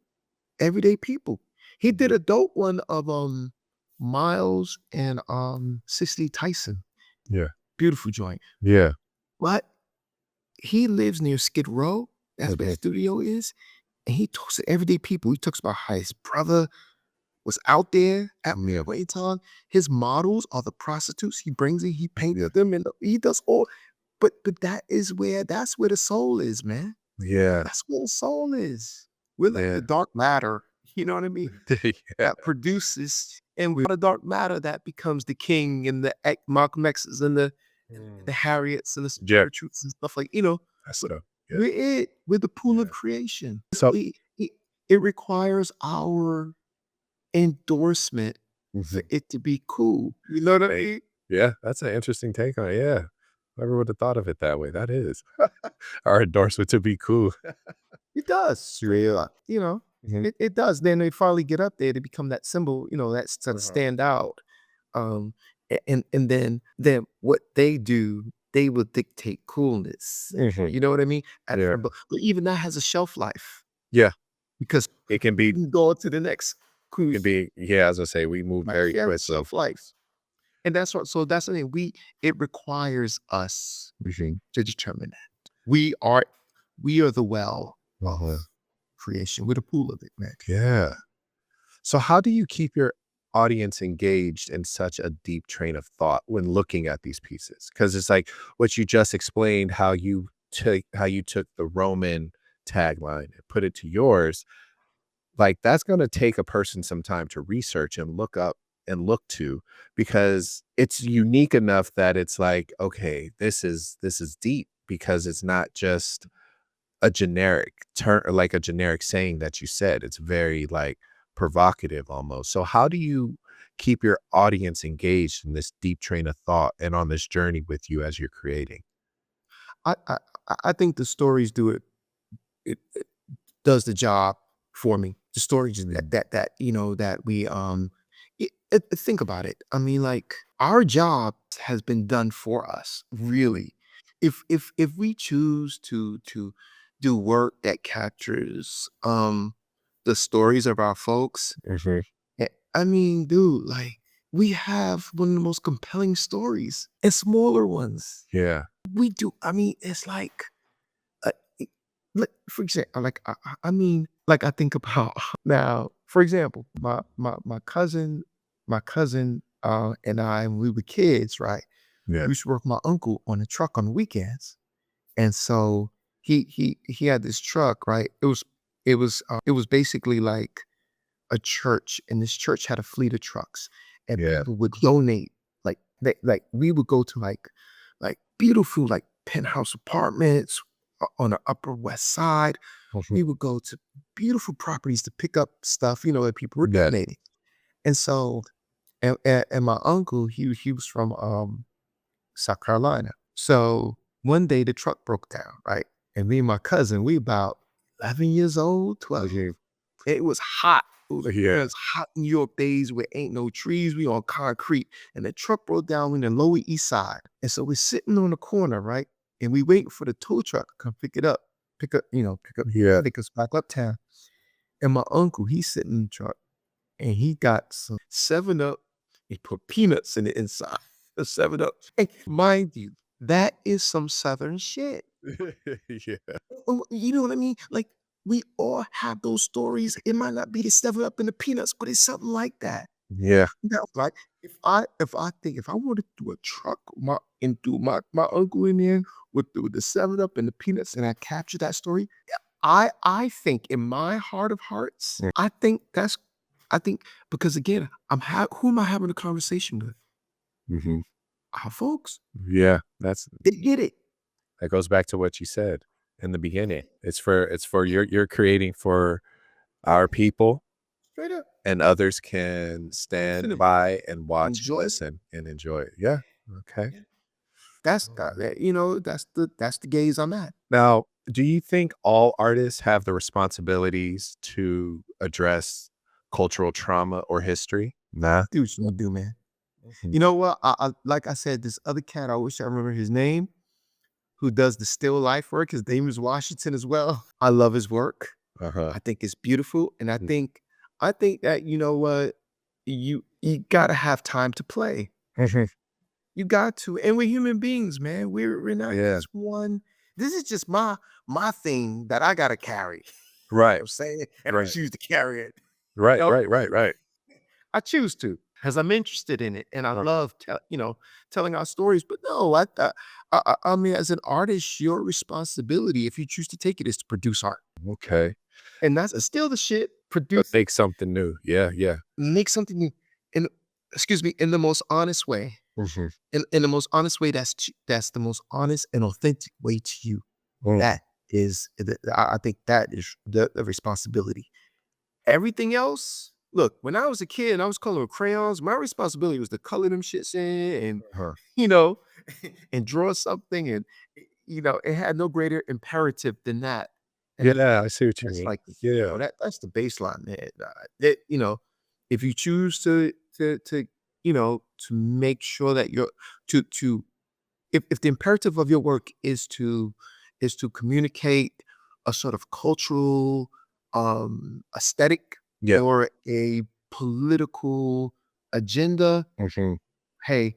Everyday People. He did a dope one of Miles and Cicely Tyson. Yeah. Beautiful joint. Yeah. But he lives near Skid Row. That's where his Mhm. studio is. And he talks to everyday people. He talks about how his brother was out there at Yeah. one point in time. His models are the prostitutes. He brings in, he paints Yeah. them, and he does all. But that's where the soul is, man. Yeah. That's where the soul is. We're like Yeah. the dark matter. You know what I mean? Yeah. That produces, and we're the dark matter that becomes the king and the Malcolm X's and the Mm. Harriets and the Yeah. spirituals and stuff like That's but so yeah. we're it. We're the pool of Yeah. creation. So It, it requires our endorsement for Mhm. it to be cool. You know what I mean? Yeah, that's an interesting take on it, yeah. Never would have thought of it that way, that is. Our endorsement to be cool. It does. Yeah. Mhm. It does. Then they finally get up there to become that symbol, that's to Uh-huh. stand out. And then what they do, they will dictate coolness. Mhm. You know what I mean? Yeah. But even that has a shelf life Yeah. because It you can go on to the next can cruise. be yeah, as I say, we move Right. very Yeah, quickly. shelf life. And that's what so that's the thing. It requires us Mhm. to determine that. We are the well Uh-huh. of creation. We're the pool of it, man. Yeah. So how do you keep your audience engaged in such a deep train of thought when looking at these pieces? Because it's like what you just explained, how you took the Roman tagline and put it to yours. Like that's gonna take a person some time to research and look up and look to because it's unique enough that it's like, okay, this is deep because it's not just a generic term or like a generic saying that you said. It's very like provocative almost. So how do you keep your audience engaged in this deep train of thought and on this journey with you as you're creating? I I I think the stories do it. It does the job for me. The stories Mm. that we think about it. I mean, like our job has been done for us, really. If we choose to do work that captures the stories of our folks, Mhm. I mean, dude, like we have one of the most compelling stories and smaller ones. Yeah. We do. I mean, it's like uh, it like, for example, like, I mean, like, I think about now, for example, my cousin, and I, when we were kids, right? Yeah. We used to work with my uncle on a truck on the weekends, and so he had this truck, right? It was basically like a church, and this church had a fleet of trucks, and Yeah. people would donate. We would go to beautiful penthouse apartments on the Upper West Side. Mhm. We would go to beautiful properties to pick up stuff, that people were Yeah. donating. And so, and my uncle, he was from South Carolina. So one day the truck broke down, right? And me and my cousin, we about 11 years old, 12. Mhm. It was hot. It Yeah. was hot New York days where ain't no trees. We on concrete. And the truck broke down in the Lower East Side. And so we're sitting on the corner, right? And we waiting for the tow truck to come Yeah. take us back uptown. And my uncle, he's sitting in the truck and he got some 7 Up. He put peanuts in the inside. The 7 Up. And mind you, that is some Southern shit. Yeah. You know what I mean? Like we all have those stories. It might not be the 7 Up and the peanuts, but it's something like that. Yeah. Now, like if I wanted to do a truck and do my uncle in there with the 7 Up and the peanuts, and I capture that story, I think in my heart of hearts, Mm. I think because again, who am I having a conversation with? Mhm. Our folks. Yeah. That's They get it. that goes back to what you said. in the beginning. It's for you're creating for our people, Straight up. and others can stand Listen, by and watch and enjoy. listen and enjoy it. Yeah. Okay. Yeah. That's you know, that's the gaze I'm at. Now, do you think all artists have the responsibilities to address cultural trauma or history? Nah. Do what you gonna do, man. Mhm. You know what? I like I said, this other cat, I wish I remember his name, who does the still life work. His name is Washington as well. I love his work. Uh-huh. I think it's beautiful, and Mm. I think that you know what, you gotta have time to play. Mhm. You got to, and we're human beings, man. We're not Yeah. just one. This is just my thing that I gotta carry. Right. I'm saying, and I Right. choose to carry it. Right. You know, Right. Right. Right. I choose to, because I'm interested in it, and I Uh, love telling our stories. But no, I mean, as an artist, your responsibility, if you choose to take it, is to produce art, okay. and that's still the shit. Produce, Make something new. Yeah. Yeah. make something new, in excuse me, in the most honest way. Mhm. In the most honest way, that's the most honest and authentic way to you. Mm. That is, I think that is the responsibility. Everything else, look, when I was a kid and I was coloring with crayons, my responsibility was to color them shits in and, Uh-huh. you know, and draw something. And, it had no greater imperative than that. And Yeah, I see what you that's mean. like, Yeah. that's the baseline, man. If you choose to make sure that you're to if the imperative of your work is to communicate a sort of cultural aesthetic Yeah. or a political agenda, Mhm. hey,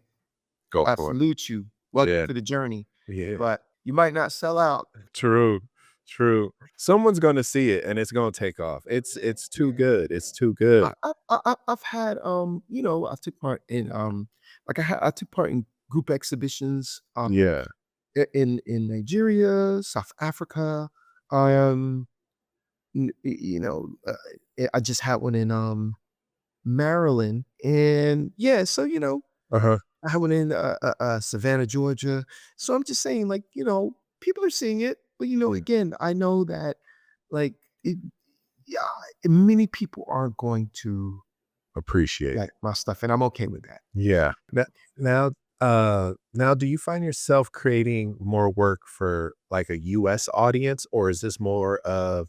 Go I for it. salute you. Welcome Yeah. to the journey. Yeah. But you might not sell out. True. True. Someone's gonna see it and it's gonna take off. It's too good. It's too good. I've had I took part in I took part in group exhibitions Yeah. in Nigeria, South Africa. I I just had one in Maryland, and yeah, so Uh-huh. I had one in Savannah, Georgia. So I'm just saying, like, people are seeing it, but Yeah. again, I know that like it, yeah, many people aren't going to Appreciate like it. my stuff, and I'm okay with that. Yeah. Now do you find yourself creating more work for like a US audience, or is this more of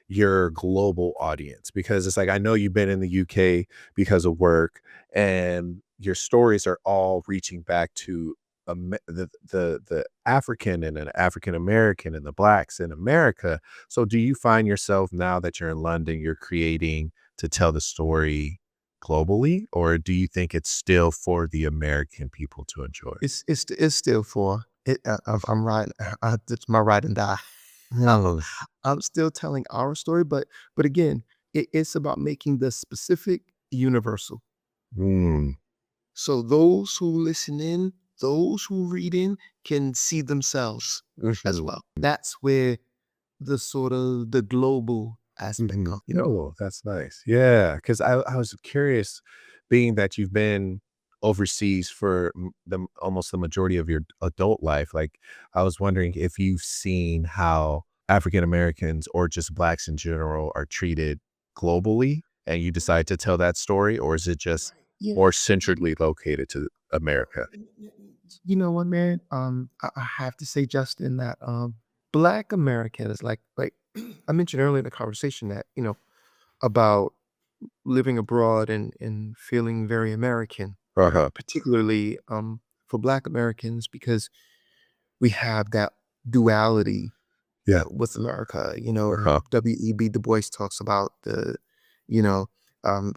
your global audience? Because it's like I know you've been in the UK because of work and your stories are all reaching back to the African and an African American and the blacks in America. So do you find yourself now that you're in London, you're creating to tell the story globally, or do you think it's still for the American people to enjoy? It's still for it. I'm riding. It's my ride and die. I'm, Oh. I'm still telling our story, but again, it's about making the specific universal. Mm. So those who listen in, those who read in, can see themselves as Mhm. well. That's where the sort of the global aspect Mhm. comes. Oh, that's nice. Yeah, because I was curious, being that you've been overseas for almost the majority of your adult life, like, I was wondering if you've seen how African Americans or just Blacks in general are treated globally, and you decide to tell that story, or is it just Yeah. more centrally located to America? You know what, man? I have to say, Justin, that Black Americans, like I mentioned earlier in the conversation that about living abroad and feeling very American, Uh-huh. particularly for Black Americans because we have that duality Yeah. with America. Uh-huh. W.E.B. Du Bois talks about you know, um,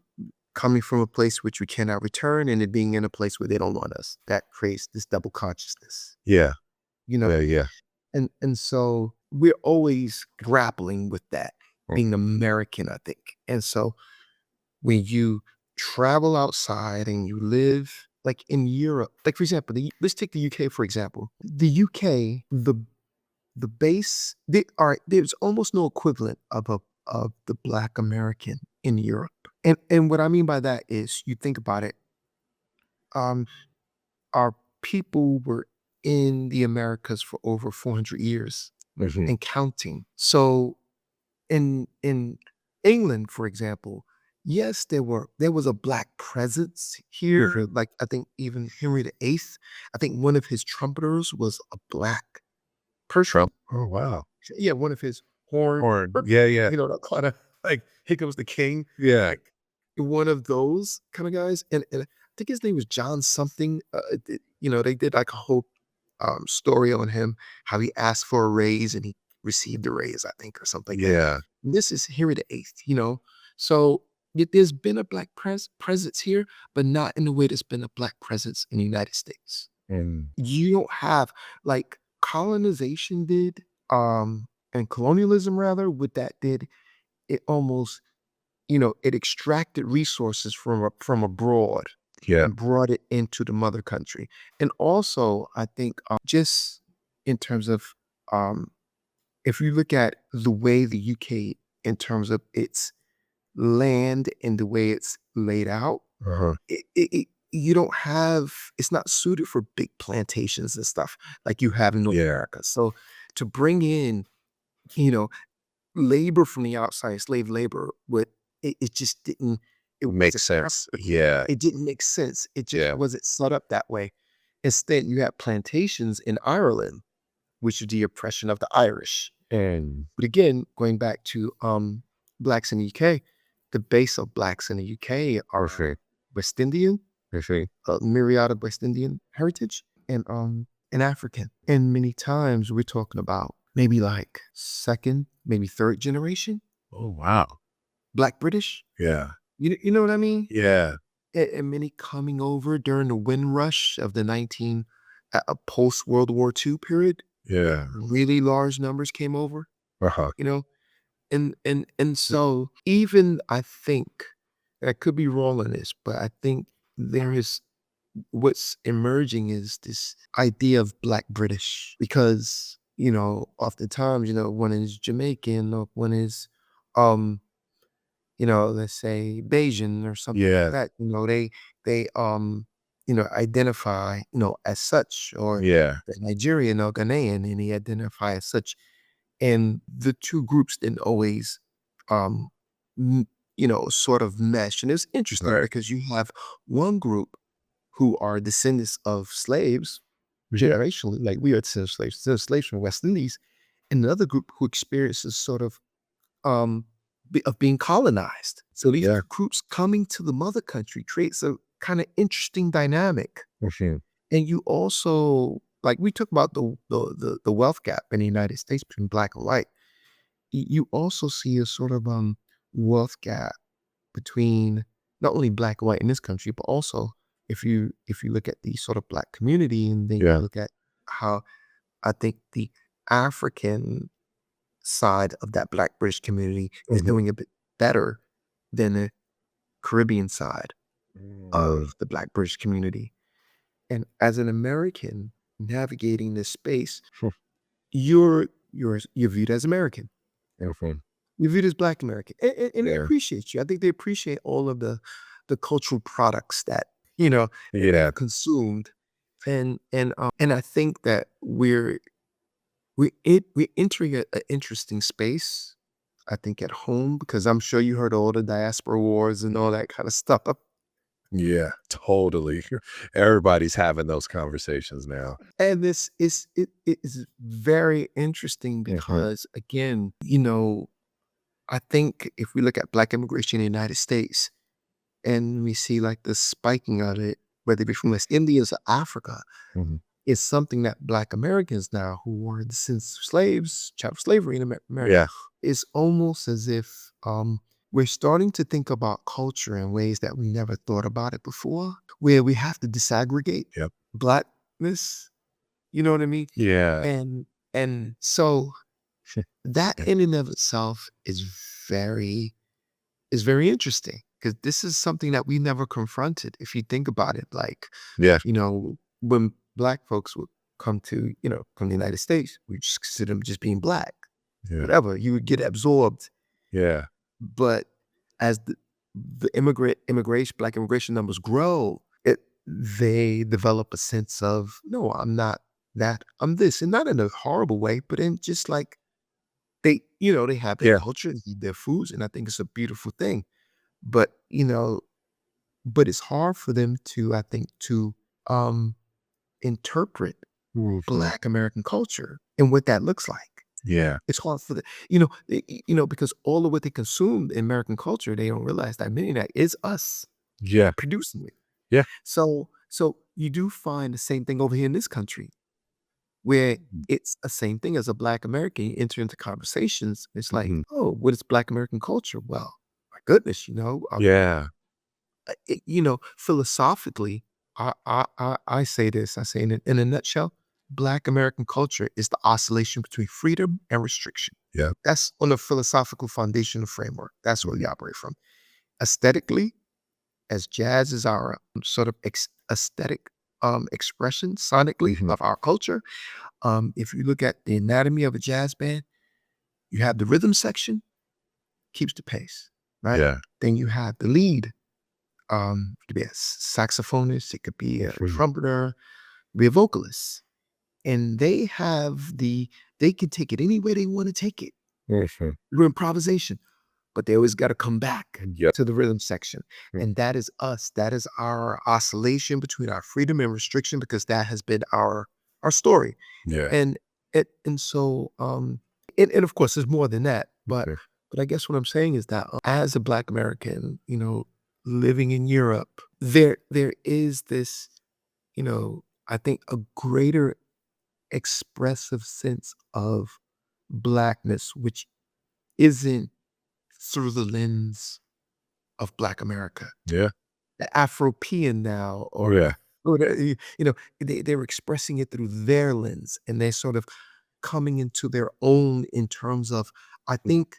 coming from a place which we cannot return and it being in a place where they don't want us. That creates this double consciousness, Yeah. you know. Yeah, yeah. And so we're always grappling with that, Mm. being American, I think. And so when you travel outside and you live like in Europe, like for example, let's take the UK for example. The UK, the base, there's almost no equivalent of the Black American in Europe. And what I mean by that is you think about it, um, our people were in the Americas for over 400 years. and counting. So in England, for example, yes, there was a black presence here. Like I think even Henry VIII, I think one of his trumpeters was a black person. Oh, wow. Yeah, one of his horn, Or yeah, yeah, that kind of like here comes the king, yeah. like one of those kind of guys. And I think his name was John something. They did like a whole story on him, how he asked for a raise and he received a raise, I think, or something like that. Yeah. This is Henry VIII. So there's been a black presence here, but not in the way there's been a black presence in the United States. And You don't have like colonization did, and colonialism rather, what that did, it almost, it extracted resources from abroad yeah. and brought it into the mother country. And also, I think just in terms of if you look at the way the UK in terms of its land and the way it's laid out, Uh-huh. you don't have it's not suited for big plantations and stuff like you have in North Yeah. America. So to bring in, you know, labor from the outside, slave labor, would it just didn't it Makes wasn't sense. Yeah. it didn't make sense. It just Yeah. wasn't set up that way. Instead, you have plantations in Ireland, which is the oppression of the Irish. And But again, going back to blacks in the UK, the base of blacks in the UK are West Indian, myriad of West Indian heritage, and African. And many times we're talking about maybe like second, maybe third generation oh, wow. Black British. Yeah. You know what I mean? Yeah. And many coming over during the Windrush of the post World War II period. Yeah. Really large numbers came over. Uh-huh. You know, and so even I think I could be wrong on this, but I think there is what's emerging is this idea of Black British because oftentimes one is Jamaican or one is um let's say Bayesian or something like Yeah. that. They identify as such, or Yeah. the Nigerian or Ghanaian, and they identify as such. And the two groups didn't always, um, sort of mesh. And it's interesting Right. because you have one group who are descendants of slaves, generationally, like we are descendants of slaves from West Indies, and another group who experiences sort of of being colonized. So these Yeah. groups coming to the mother country creates a kind of interesting dynamic. Mhm. And you also, like we talk about the wealth gap in the United States between black and white. You also see a sort of wealth gap between not only black and white in this country, but also if you look at the sort of black community and then you Yeah. look at how I think the African side of that Black British community is Mhm. doing a bit better than the Caribbean side Mm. of the Black British community. And as an American navigating this space, Hmm. you're viewed as American. Mhm. You're viewed as Black American, and they Yeah. appreciate you. I think they appreciate all of the cultural products that you know Yeah. consumed, and I think that we're entering a interesting space. I think at home because I'm sure you heard all the diaspora wars and all that kind of stuff. Yeah. Totally. Everybody's having those conversations now. And it is very interesting Mhm. because again, I think if we look at Black immigration in the United States and we see like the spiking of it, whether it be from West Indians or Africa, Mhm. it's something that Black Americans now who were descendants of slaves, child slavery in America, Yeah. it's almost as if we're starting to think about culture in ways that we never thought about it before, where we have to disaggregate Yep. Blackness, you know what I mean? Yeah. And so that in and of itself very is very interesting because this is something that we never confronted. If you think about it, like, Yeah. when black folks would come to, from the United States, we just consider them just being black, Yeah. whatever. You would get absorbed. Yeah. But as the black immigration numbers grow, they develop a sense of, no, I'm not. that I'm this, and not in a horrible way, but in just like they have their Yeah. culture, they eat their foods, and I think it's a beautiful thing. But, but it's hard for them to, I think, to um interpret Mhm. Black American culture and what that looks like. Yeah. It's hard for because all of what they consume in American culture, they don't realize that many of that is us Yeah. producing it. Yeah. So you do find the same thing over here in this country where it's the same thing as a Black American. You enter into conversations, it's like, Mhm. oh, what is Black American culture? Well, my goodness, Yeah. philosophically, I say this, I say in a nutshell, Black American culture is the oscillation between freedom and restriction. Yeah. That's on a philosophical foundational framework. That's where we Mhm. operate from. Aesthetically, as jazz is our sort of aesthetic expression sonically Mhm. of our culture. If you look at the anatomy of a jazz band, you have the rhythm section, keeps the pace, right? Yeah. Then you have the lead. It could be a saxophonist, it could be a Mhm. trumpeter, be a vocalist. And they can take it any way they want to take it Mhm. through improvisation, but they always got to come back Yep. to the rhythm section. Mm. And that is us. That is our oscillation between our freedom and restriction, because that has been our story. Yeah. And of course there's more than that, but Okay. I guess what I'm saying is that as a Black American, living in Europe, there is this, I think a greater expressive sense of Blackness, which isn't through the lens of Black America. Yeah. The Afropean now, Oh, or yeah. or they're expressing it through their lens, and they're sort of coming into their own in terms of, I think,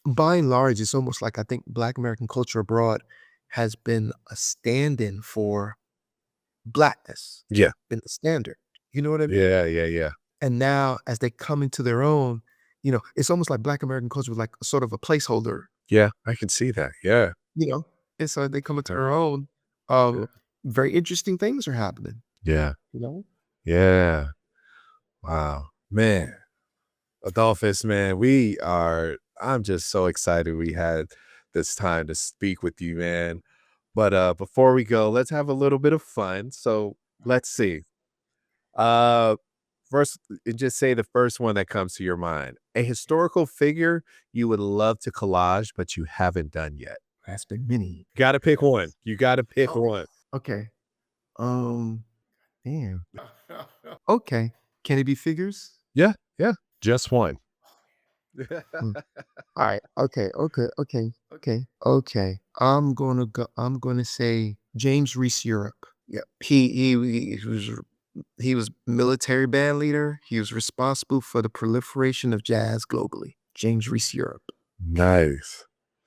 by and large, it's almost like I think Black American culture abroad has been a stand-in for Blackness, Yeah. been the standard. You know what I mean? Yeah, yeah, yeah. And now as they come into their own, it's almost like Black American culture was like sort of a placeholder, Yeah, I can see that. Yeah. you know? And so they come into Uh, their own, yeah. very interesting things are happening, Yeah. you know? Yeah. Wow. Man, Adolphus, man, I'm just so excited we had this time to speak with you, man. But before we go, let's have a little bit of fun. So let's see. Uh First, just say the first one that comes to your mind. A historical figure you would love to collage, but you haven't done yet. That's been many. Gotta pick one. You gotta pick one. Okay. Um, damn. Okay. Can it be figures? Yeah, yeah. Just one. Hmm. All right. Okay. Okay. Okay. Okay. Okay. I'm gonna say James Reese Europe. Yeah. He was military band leader. He was responsible for the proliferation of jazz globally. James Reese Europe. Nice.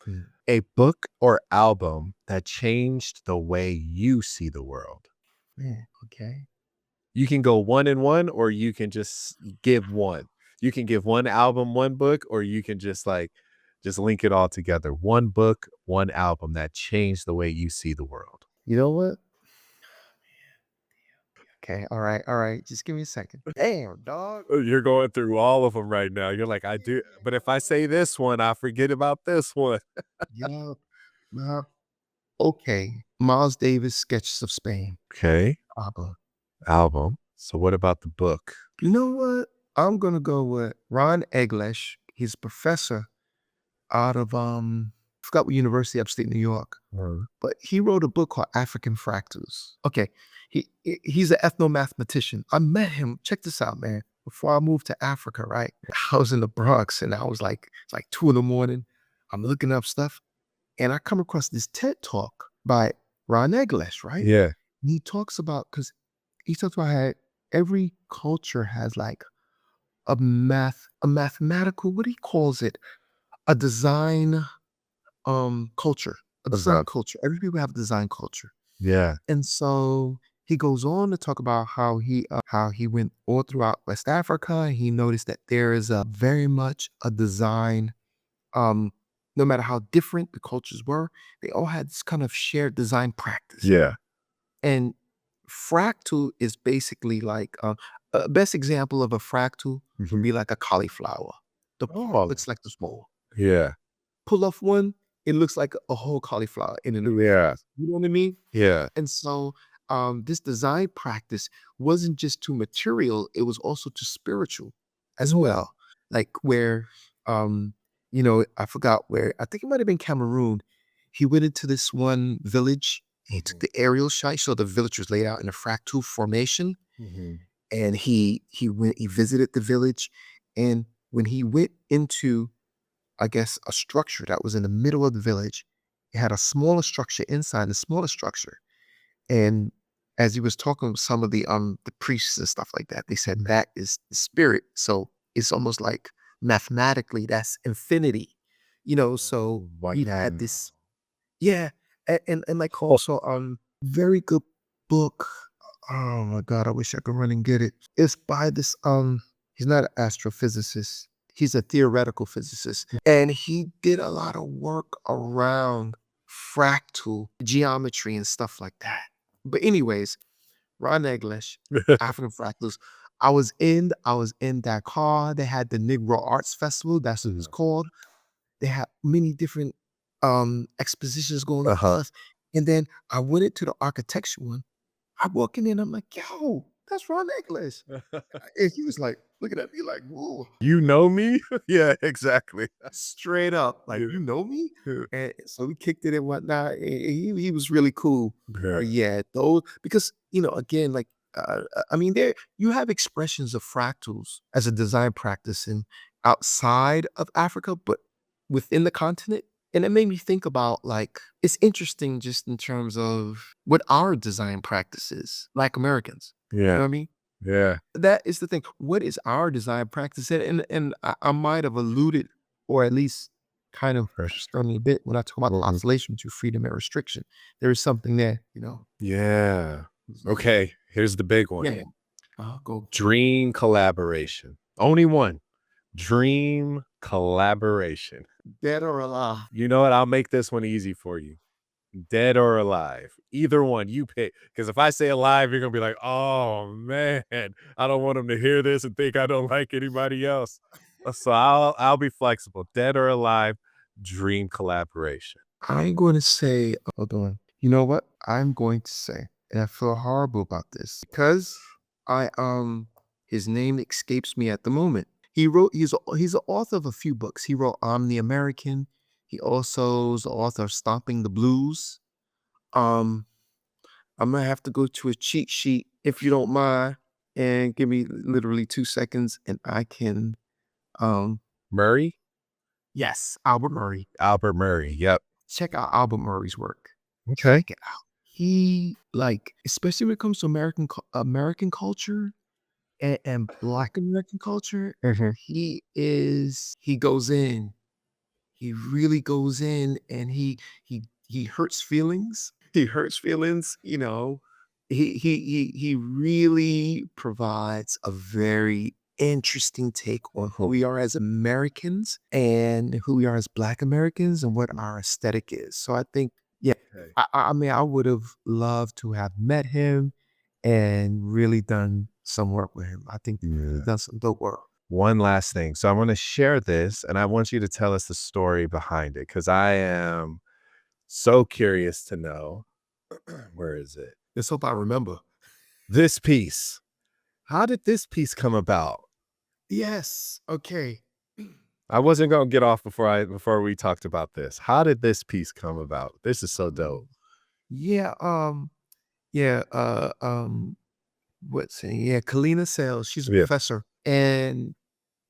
Mm. A book or album that changed the way you see the world. Man, okay. You can go one and one, or you can just give one. You can give one album, one book, or you can just link it all together. One book, one album that changed the way you see the world. You know what? Okay. All right. All right. Just give me a second. Damn, dog. You're going through all of them right now. You're like, I do, but if I say this one, I forget about this one. Yeah. Well, okay. Miles Davis, Sketches of Spain. Okay, Abba. album. So what about the book? You know what? I'm gonna go with Ron Eglesh. He's a professor out of I forgot what university, upstate New York. But he wrote a book called African Fractals. Okay. He's an ethnomathematician. I met him. Check this out, man. Before I moved to Africa, right? I was in the Bronx and I was like, it's like 2 in the morning. I'm looking up stuff. And I come across this TED talk by Ron Eglesh, right? Yeah. And he talks about, because he talks about how every culture has like a mathematical, what he calls it, a design culture, a design Okay. culture. Every people have a design culture. Yeah. And so he goes on to talk about how he went all throughout West Africa, and he noticed that there is a very much a design, um, no matter how different the cultures were, they all had this kind of shared design practice. Yeah. And fractal is basically like best example of a fractal would Mhm. be like a cauliflower. The part Oh, looks like the small. yeah. Pull off one, it looks like a whole cauliflower in and of Yeah. itself. You know what I mean? Yeah. And so, this design practice wasn't just too material, it was also too spiritual as well. Like where, um, I forgot where, I think it might have been Cameroon. He went into this one village. He took Mhm. the aerial shot, so the village was laid out in a fractal formation. Mhm. And he visited the village. And when he went into, I guess, a structure that was in the middle of the village, it had a smaller structure inside the smaller structure. And as he was talking with some of the priests and stuff like that, they said that is the spirit. So it's almost like mathematically that's infinity, so Oh, he wow. had this, yeah. And like also very good book. Oh my God, I wish I could run and get it. It's by this he's not an astrophysicist. He's a theoretical physicist. And he did a lot of work around fractal geometry and stuff like that. But anyways, Ron English, African fractals. I was in that car. They had the Negro Arts Festival. That's what it's called. They had many different expositions going Uh-huh. on. And then I went into the architecture one. I walk in and I'm like, yo, that's Ron English. And he was like, looking at me like, whoa. You know me? Yeah, exactly. Straight up, like, Yeah. "You know me?" Yeah. And so we kicked it and whatnot, and he was really cool. Yeah. But yeah, those because, again, like, I mean, there you have expressions of fractals as a design practice in outside of Africa, but within the continent, and it made me think about, like, it's interesting just in terms of what our design practice is, Black Americans. You Yeah. know what I mean? Yeah. That is the thing. What is our design practice? And I might have alluded, or at least kind of touched on it a bit when I talk about Mhm. oscillation to freedom and restriction. There is something there. Yeah. Okay, here's the big one. Yeah. Go. Dream collaboration. Only one. Dream collaboration. Dead or alive. You know what? I'll make this one easy for you. Dead or alive. Either one, you pick. Because if I say alive, you're gonna be like, "Oh man, I don't want them to hear this and think I don't like anybody else." So I'll be flexible. Dead or alive, dream collaboration. I'm going to say, hold on. You know what? I'm going to say, and I feel horrible about this because his name escapes me at the moment. He's the author of a few books. He wrote I'm the American. He also is the author of Stomping the Blues. Um, I'm gonna have to go to a cheat sheet if you don't mind, and give me literally 2 seconds, and I can. Um, Murray? yes, Albert Murray. Albert Murray. Yep. Check out Albert Murray's work. Okay. Check it out. He like, especially when it comes to American culture and Black American culture, Mhm. he goes in. He really goes in, and he hurts feelings. He hurts feelings. He really provides a very interesting take on who we are as Americans and who we are as Black Americans and what our aesthetic is. So I think, yeah, Okay. I mean, I would have loved to have met him and really done some work with him. I think he's Yeah. done some dope work. One last thing. So I want to share this and I want you to tell us the story behind it because I am so curious to know. Where is it? Let's hope I remember. This piece. How did this piece come about? Yes. Okay. I wasn't gonna get off before we talked about this. How did this piece come about? This is so dope. Oh, yeah. Yeah. What's it? Yeah. Kalina Sales. She's a Yeah. professor, and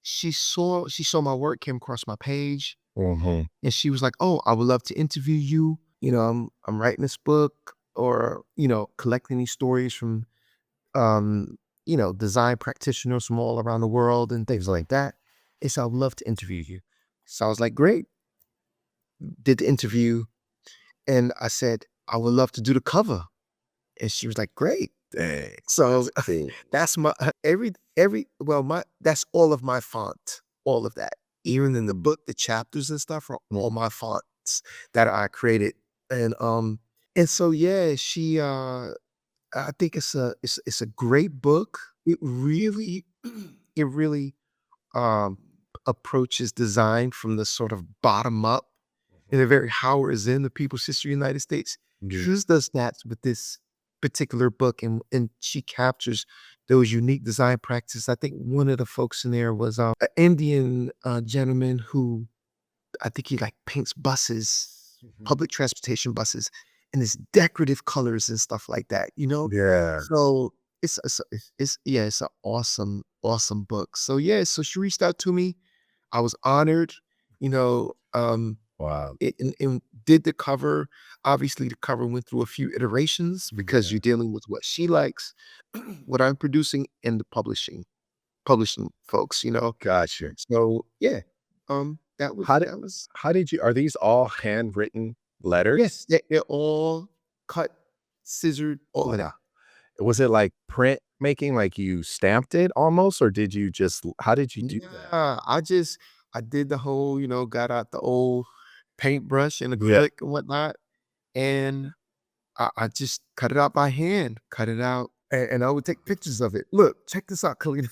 she saw my work, came across my page, Mhm. and she was like, "Oh, I would love to interview you. I'm writing this book, or collecting these stories from design practitioners from all around the world and things like that. And so I would love to interview you." So I was like, "Great." Did the interview, and I said, "I would love to do the cover." And she was like, "Great." Dang. So Cool. that's my every well, my that's all of my font, all of that. Even in the book, the chapters and stuff are all my fonts that I created. And so yeah, she I think it's a great book. it really, it really um, approaches design from the sort of bottom up in a very Howard Zinn, The People's History of the United States. Yeah. She does that with this particular book, and she captures those unique design practices. I think one of the folks in there was an Indian gentleman who I think he like paints buses, Mhm. public transportation buses, in this decorative colors and stuff like that, you know? Yeah. So it's yeah, it's an awesome, awesome book. So yeah, so she reached out to me. I was honored, you know, Wow. and did the cover. Obviously, the cover went through a few iterations because Yeah. you're dealing with what she likes, what I'm producing, and the publishing folks, you know. Gotcha. So yeah, that was How did that was how did you are these all handwritten letters? yes, they're all cut, scissored, all of Wow. that. Was it like print making, like you stamped it almost, or did you just how did you do that? Yeah, I did the whole, you know, got out the old paintbrush and Yeah. acrylic and whatnot, and I just cut it out by hand, cut it out, and I would take pictures of it. Look, check this out, Kalina.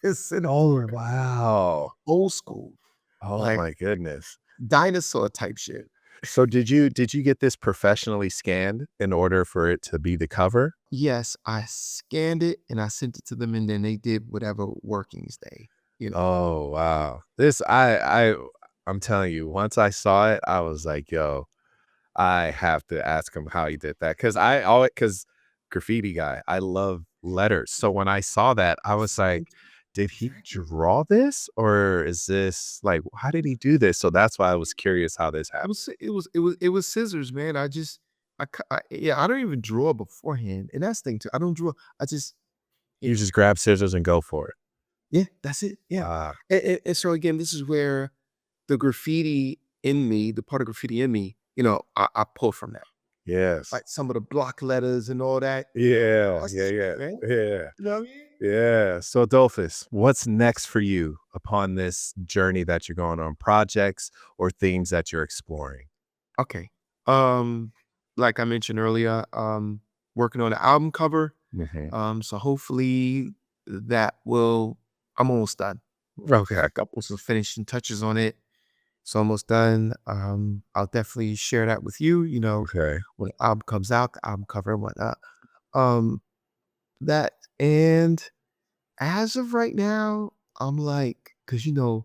It's an Oh, wow. old school, Oh like my goodness. dinosaur type shit. So did you get this professionally scanned in order for it to be the cover? Yes, I scanned it and I sent it to them, and then they did whatever workings they, you know. Oh, wow. This I'm telling you, once I saw it, I was like, "Yo, I have to ask him how he did that, cause I always cause graffiti guy, I love letters, so when I saw that, I was like, Thank you. "Did he Thank you. draw this, or is this like, how did he do this?" So that's why I was curious how this happened. It was scissors, man. Yeah, I don't even draw beforehand, and that's the thing too. I don't draw. I just you You know, just grab scissors and go for it. yeah, that's it. Yeah, Ah, and so again, this is where the graffiti in me, the part of graffiti in me, you know, I pull from that. yes. Like some of the block letters and all that. Yeah, That's yeah, the yeah, shit, man. yeah, You know what I mean? yeah. So Adolphus, what's next for you upon this journey that you're going on, projects or themes that you're exploring? Okay. Um, like I mentioned earlier, working on the album cover. Mhm. So hopefully that will. I'm almost done. Okay. A couple some finishing touches on it. It's almost done. I'll definitely share that with you. You know, Okay. when the album comes out, the album cover and whatnot. Um, that and as of right now, I'm like, because you know,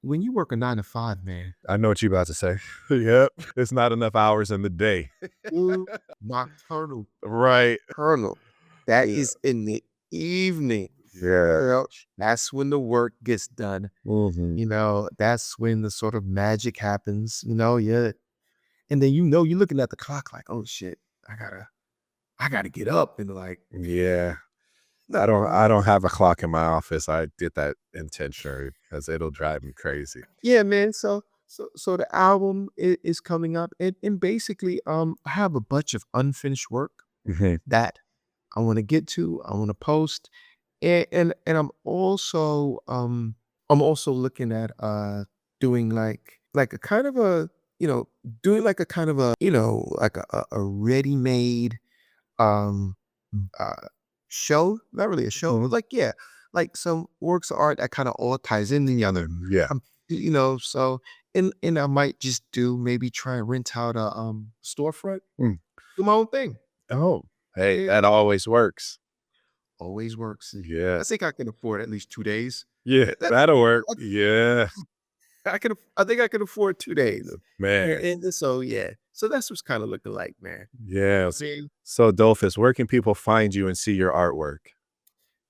when you work a 9 to 5, man, I know what you're about to say. Yep. It's not enough hours in the day. you nocturnal Right. kernel, that Yeah. is in the evening. Yeah. You know, that's when the work gets done. Mhm. You know, that's when the sort of magic happens. You know, yeah, and then you know you're looking at the clock like, oh shit, I gotta get up and like, Yeah. no, I don't have a clock in my office. I did that intentionally because it'll drive me crazy. yeah, man. So the album is coming up, and basically, I have a bunch of unfinished work Mhm. that I want to get to. I want to post, and I'm also looking at doing like a kind of a you know doing like a kind of a you know like a ready made um uh show, not really a show, but Mhm. like yeah, like some works of art that kind of all ties in the other. Yeah. You know, so and I might just do maybe try and rent out a storefront, Mm. do my own thing. Oh, hey, Yeah, that always works. always works. I Yes. think I can afford at least 2 days. Yeah, That that'll work. Yeah. I think I can afford 2 days. Man. And so yeah, so that's what's kind of looking like, man. I Yes. mean, So, Adolphus, where can people find you and see your artwork?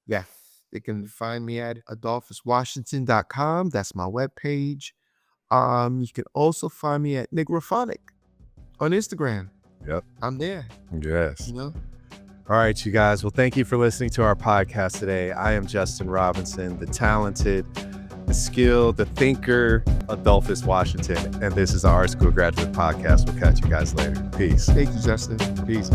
yeah, they can find me at adolphuswashington.com. That's my webpage. You can also find me at Negrophonic on Instagram. Yep. I'm there, Yes. you know? All right, you guys. Well, thank you for listening to our podcast today. I am Justin Robinson, the talented, the skilled, the thinker, Adolphus Washington. And this is the Art School Graduate Podcast. We'll catch you guys later. Peace. Thank you, Justin. Peace.